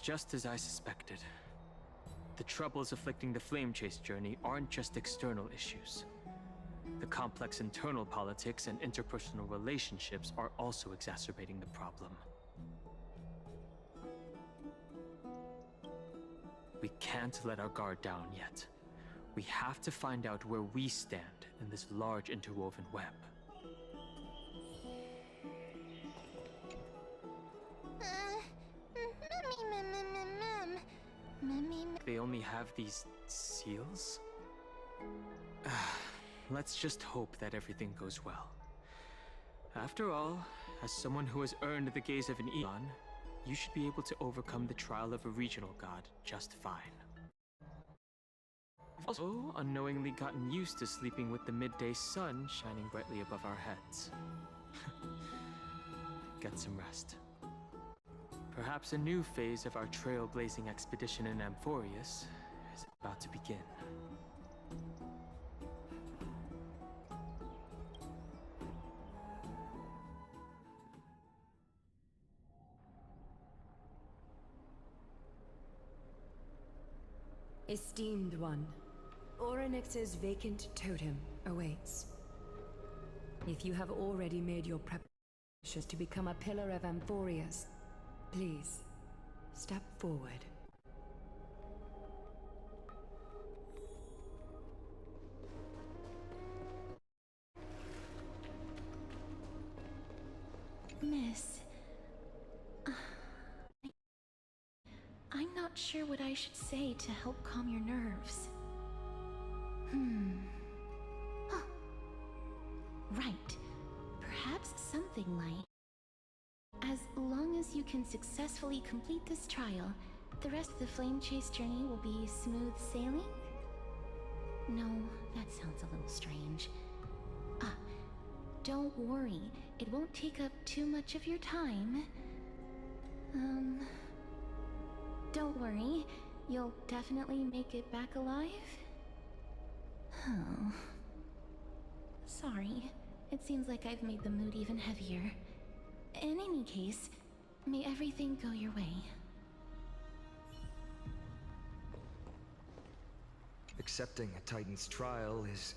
just as I suspected. The troubles afflicting the Flame Chase journey aren't just external issues. The complex internal politics and interpersonal relationships are also exacerbating the problem. We can't let our guard down yet. We have to find out where we stand in this large interwoven web. They only have these seals? Let's just hope that everything goes well. After all, as someone who has earned the gaze of an Eon, you should be able to overcome the trial of a regional god just fine. I've also unknowingly gotten used to sleeping with the midday sun shining brightly above our heads. Get some rest. Perhaps a new phase of our trailblazing expedition in Amphorius is about to begin. Esteemed one, Orynyx's vacant totem awaits. If you have already made your preparations to become a pillar of Amphorius, please, step forward. Miss, I'm not sure what I should say to help calm your nerves. Oh. Right. Perhaps something like, as long as you can successfully complete this trial, the rest of the Flame Chase journey will be smooth sailing? No, that sounds a little strange. Don't worry. It won't take up too much of your time. Don't worry. You'll definitely make it back alive? Oh. Sorry. It seems like I've made the mood even heavier. In any case, may everything go your way. Accepting a Titan's trial is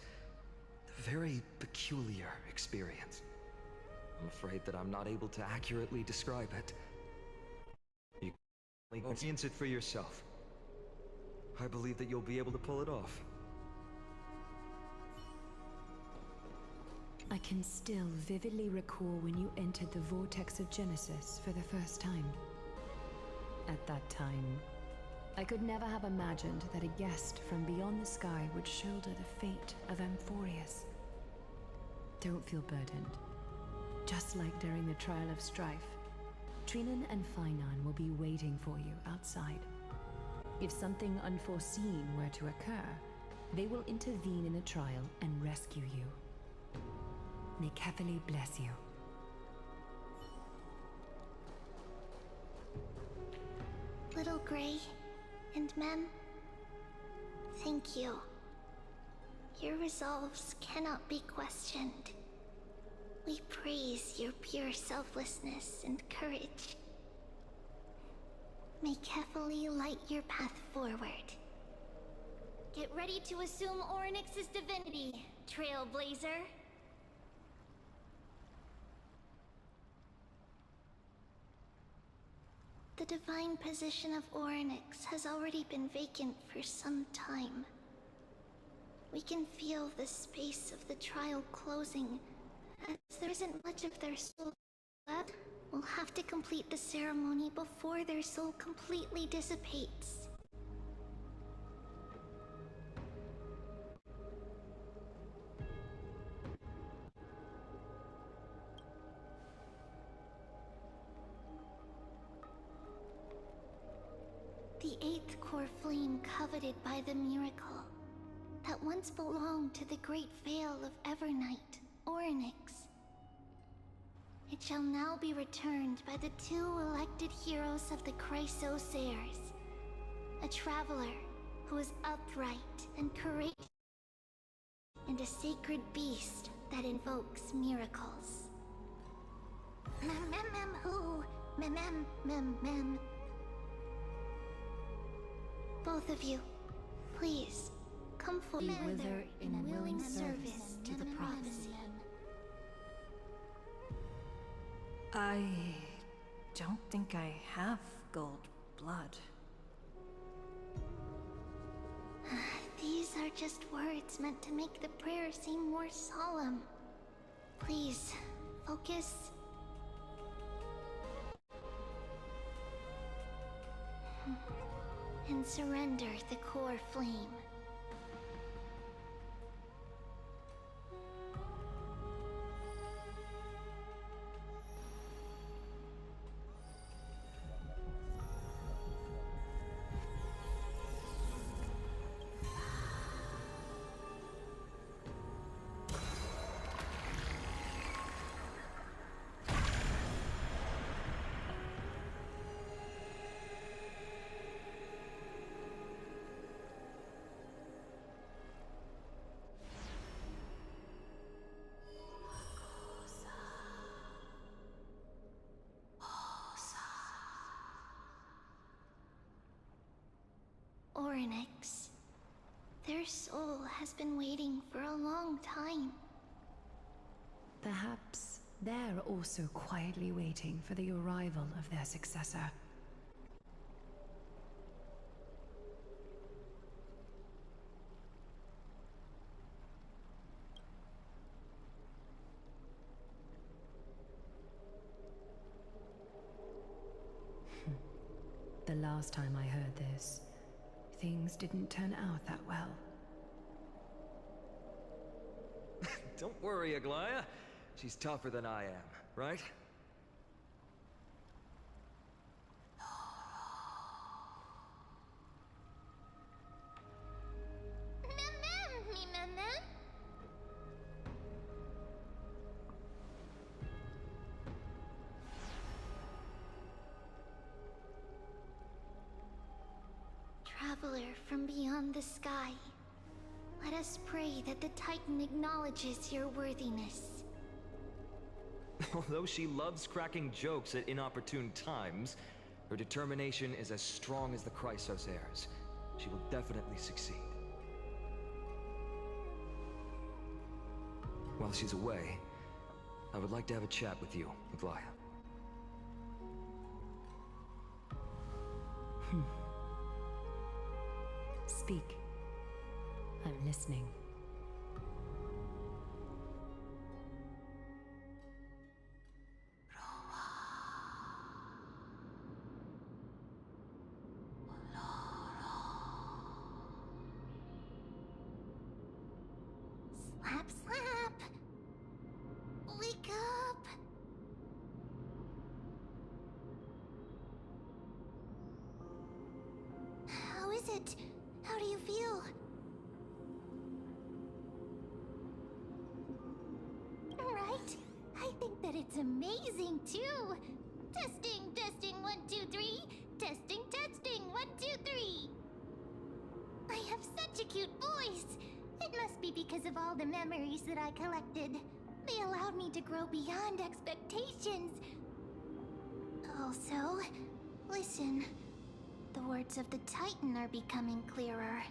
a very peculiar experience. I'm afraid that I'm not able to accurately describe it. You can experience it for yourself. I believe that you'll be able to pull it off. I can still vividly recall when you entered the vortex of Genesis for the first time. At that time, I could never have imagined that a guest from beyond the sky would shoulder the fate of Amphorius. Don't feel burdened. Just like during the trial of strife, Trinan and Finan will be waiting for you outside. If something unforeseen were to occur, they will intervene in the trial and rescue you. May Kefali bless you. Little Gray and Mem, thank you. Your resolves cannot be questioned. We praise your pure selflessness and courage. May Kefali light your path forward. Get ready to assume Orynyx's divinity, Trailblazer. The divine position of Orynyx has already been vacant for some time. We can feel the space of the trial closing, as there isn't much of their soul left. We'll have to complete the ceremony before their soul completely dissipates. The eighth core flame coveted by the miracle that once belonged to the great Veil of Evernight, Orynyx. It shall now be returned by the two elected heroes of the Chrysosairs, a traveler who is upright and courageous, and a sacred beast that invokes miracles. Mem who? Mem. Both of you, please, come forward. Be wither in willing service to the prophecy. I don't think I have gold blood. These are just words meant to make the prayer seem more solemn. Please, focus. And surrender the core flame. Oryx. Their soul has been waiting for a long time. Perhaps they're also quietly waiting for the arrival of their successor. The last time I heard this, things didn't turn out that well. Don't worry, Aglaya. She's tougher than I am, right? Traveler from beyond the sky, let us pray that the Titan acknowledges your worthiness. Although she loves cracking jokes at inopportune times, her determination is as strong as the Chrysos heirs. She will definitely succeed. While she's away, I would like to have a chat with you, Aglaya. Speak. I'm listening. Slap, slap! Wake up! How is it? How do you feel? Right? I think that it's amazing too! Testing, testing, 1, 2, 3. Testing, testing, 1, 2, 3. I have such a cute voice! It must be because of all the memories that I collected. They allowed me to grow beyond expectations. Also, listen. The words of the Titan are becoming clearer.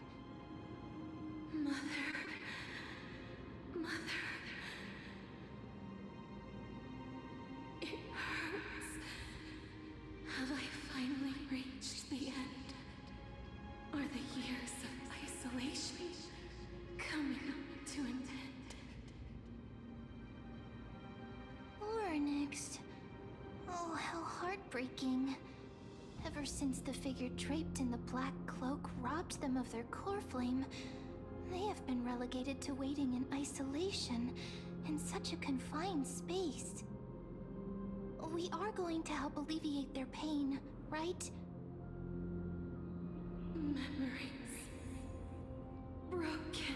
Mother. Mother. It hurts. Have I finally reached the end? Or the years of isolation coming to an end? Or next. Oh, how heartbreaking. Ever since the figure draped in the black cloak robbed them of their core flame, they have been relegated to waiting in isolation in such a confined space. We are going to help alleviate their pain, right? Memories. Broken.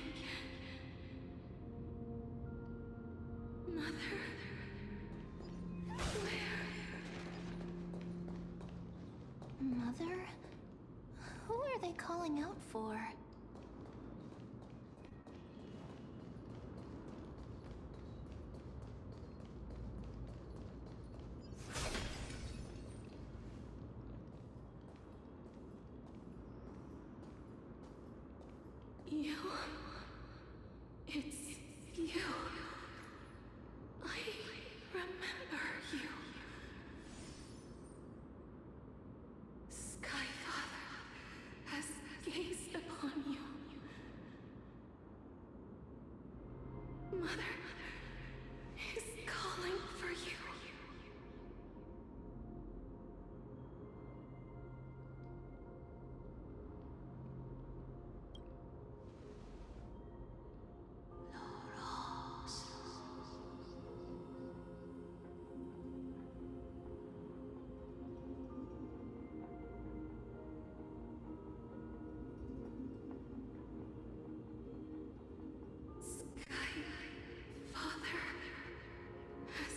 Mother. Mother? Who are they calling out for? You. It's you. I remember you. Skyfather has gazed upon you. Mother is calling for you. Father has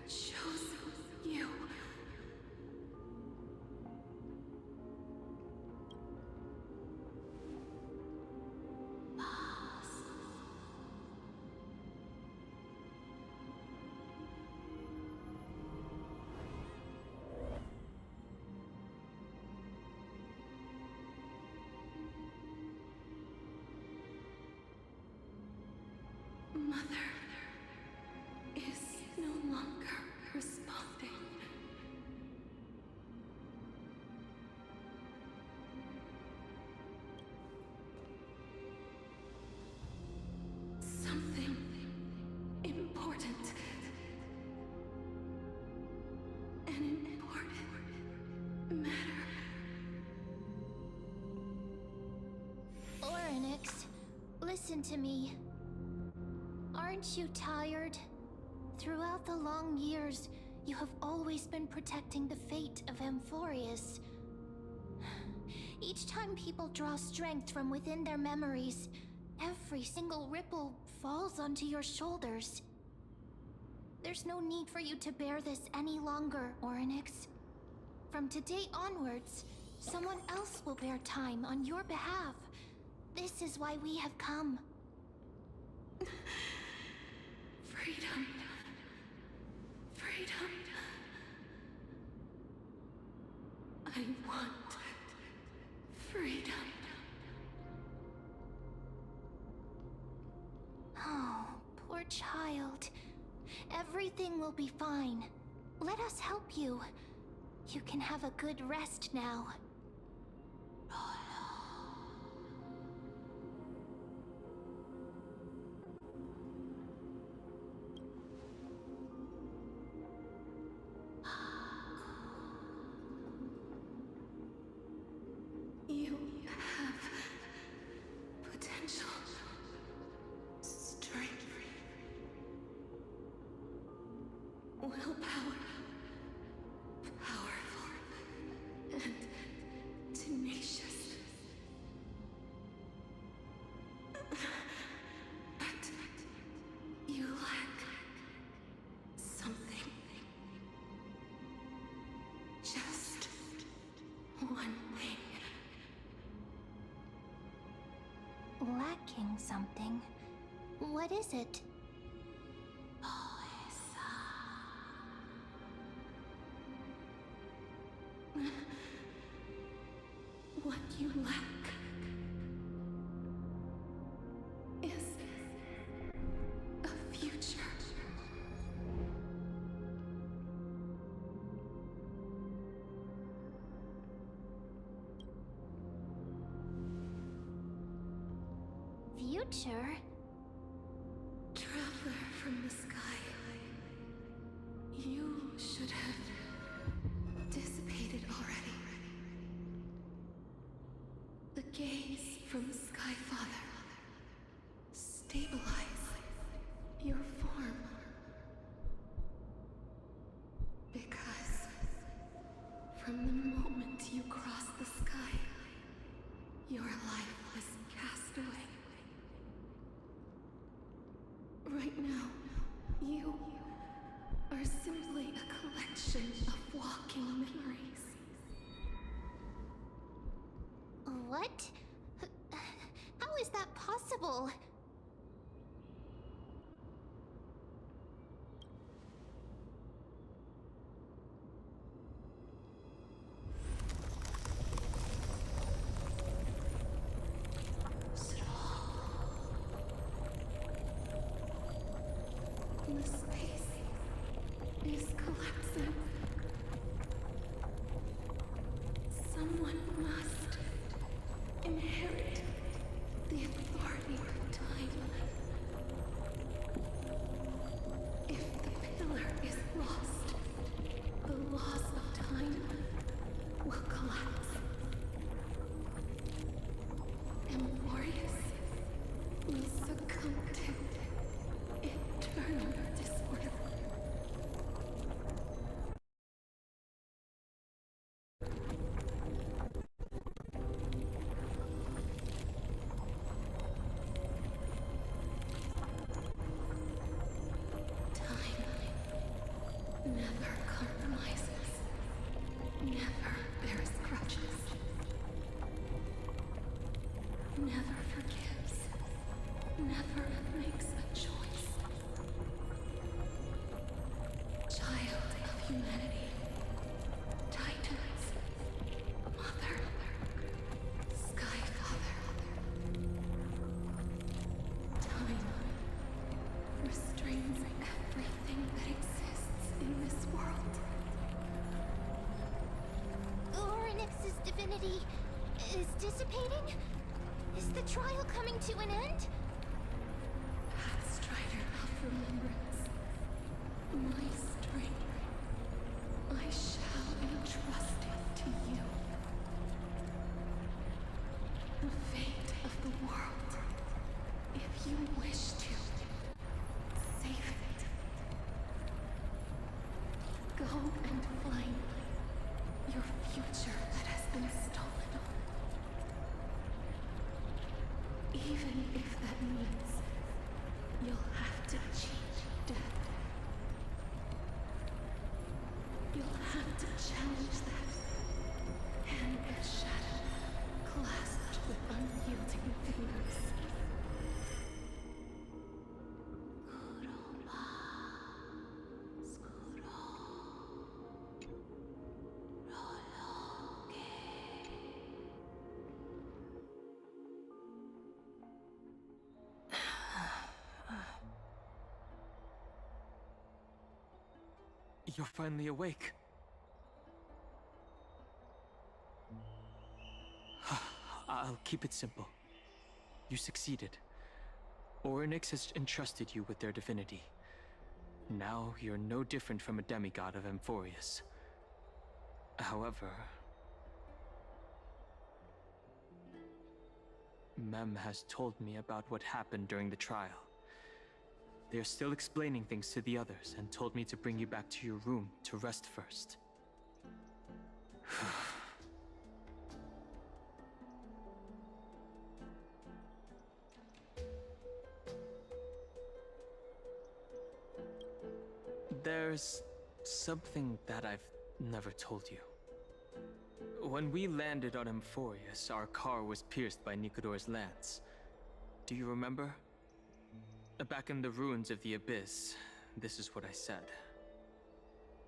chosen you. Mother is no longer responding. Something important. An important matter. Oryx, listen to me. Aren't you tired? Throughout the long years, you have always been protecting the fate of Amphorius. Each time people draw strength from within their memories, every single ripple falls onto your shoulders. There's no need for you to bear this any longer, Oryx. From today onwards, someone else will bear time on your behalf. This is why we have come. Freedom. Freedom. I want freedom. Oh, poor child. Everything will be fine. Let us help you. You can have a good rest now. You have potential, strength, willpower, powerful, and tenacious. But you lack something. Just one thing. Lacking something. What is it? What you lack is a future. Future? Traveler from the sky, you should have dissipated already. The gaze from Skyfather. Stabilize your form. Because from the moment you crossed the sky, your life was cast away. Right now, you are simply a collection of walking memories. What? How is that possible? The space is collapsing. Someone must inherit the authority of time. If the pillar is lost, the laws of time will collapse. Amphorius will succumb to eternal disorder. Time never compromises, never bears grudges, never forgives, never makes a choice. Child of humanity, Titans, Mother, Sky Father. Time restrains everything that exists in this world. Orynyx's divinity is dissipating? Is the trial coming to an end? Pathstrider of remembrance, my strength, I shall entrust it to you. The fate of the world, if you wish to save it. Go and find your future that has been stolen. Even if that means you'll have to change death. You'll have to challenge that. Hand of shadow, clasped with unyielding fingers. You're finally awake. I'll keep it simple. You succeeded. Orynyx has entrusted you with their divinity. Now you're no different from a demigod of Amphorius. However, Mem has told me about what happened during the trial. They are still explaining things to the others and told me to bring you back to your room to rest first. There's something that I've never told you. When we landed on Amphorius, our car was pierced by Nicodor's lance. Do you remember? Back in the ruins of the Abyss, this is what I said.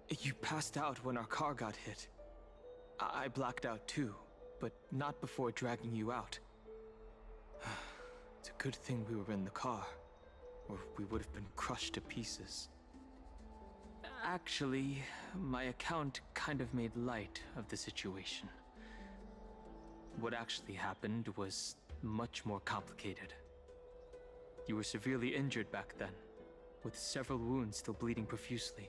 You passed out when our car got hit. I blacked out too, but not before dragging you out. It's a good thing we were in the car, or we would have been crushed to pieces. Actually, my account kind of made light of the situation. What actually happened was much more complicated. You were severely injured back then, with several wounds still bleeding profusely.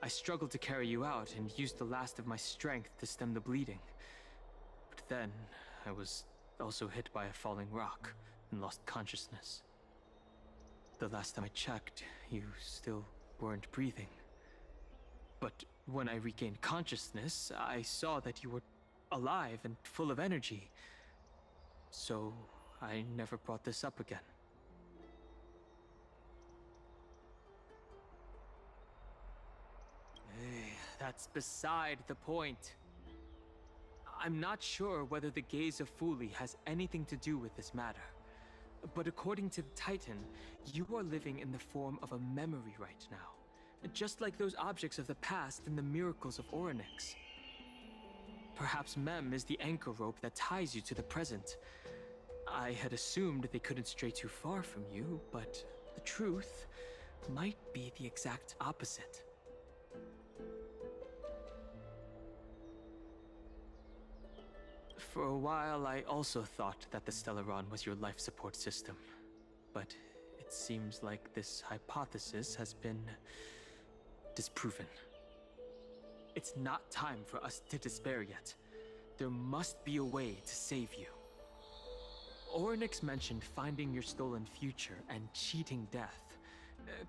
I struggled to carry you out and used the last of my strength to stem the bleeding. But then, I was also hit by a falling rock and lost consciousness. The last time I checked, you still weren't breathing. But when I regained consciousness, I saw that you were alive and full of energy. So, I never brought this up again. That's beside the point. I'm not sure whether the gaze of Fuli has anything to do with this matter. But according to the Titan, you are living in the form of a memory right now. Just like those objects of the past and the miracles of Orynyx. Perhaps Mem is the anchor rope that ties you to the present. I had assumed they couldn't stray too far from you, but the truth might be the exact opposite. For a while, I also thought that the Stellaron was your life support system. But it seems like this hypothesis has been disproven. It's not time for us to despair yet. There must be a way to save you. Orynyx mentioned finding your stolen future and cheating death.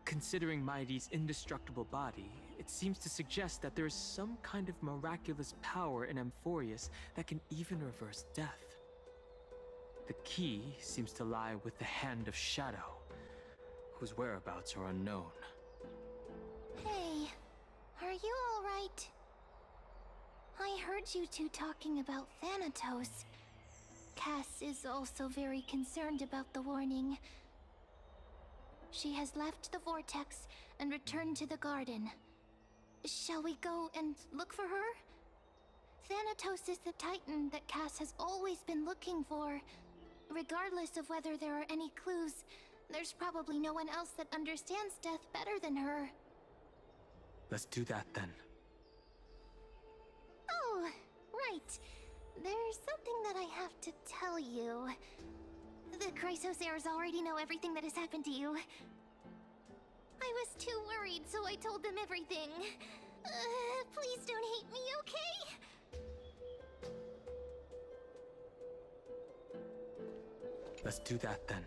Considering Mighty's indestructible body, it seems to suggest that there is some kind of miraculous power in Amphorius that can even reverse death. The key seems to lie with the Hand of Shadow, whose whereabouts are unknown. Hey, are you alright? I heard you two talking about Thanatos. Cass is also very concerned about the warning. She has left the vortex and returned to the garden. Shall we go and look for her? Thanatos is the Titan that Cass has always been looking for. Regardless of whether there are any clues, there's probably no one else that understands death better than her. Let's do that then. Oh, right. There's something that I have to tell you. The Chrysosairs already know everything that has happened to you. I was too worried, so I told them everything. Please don't hate me, okay? Let's do that then.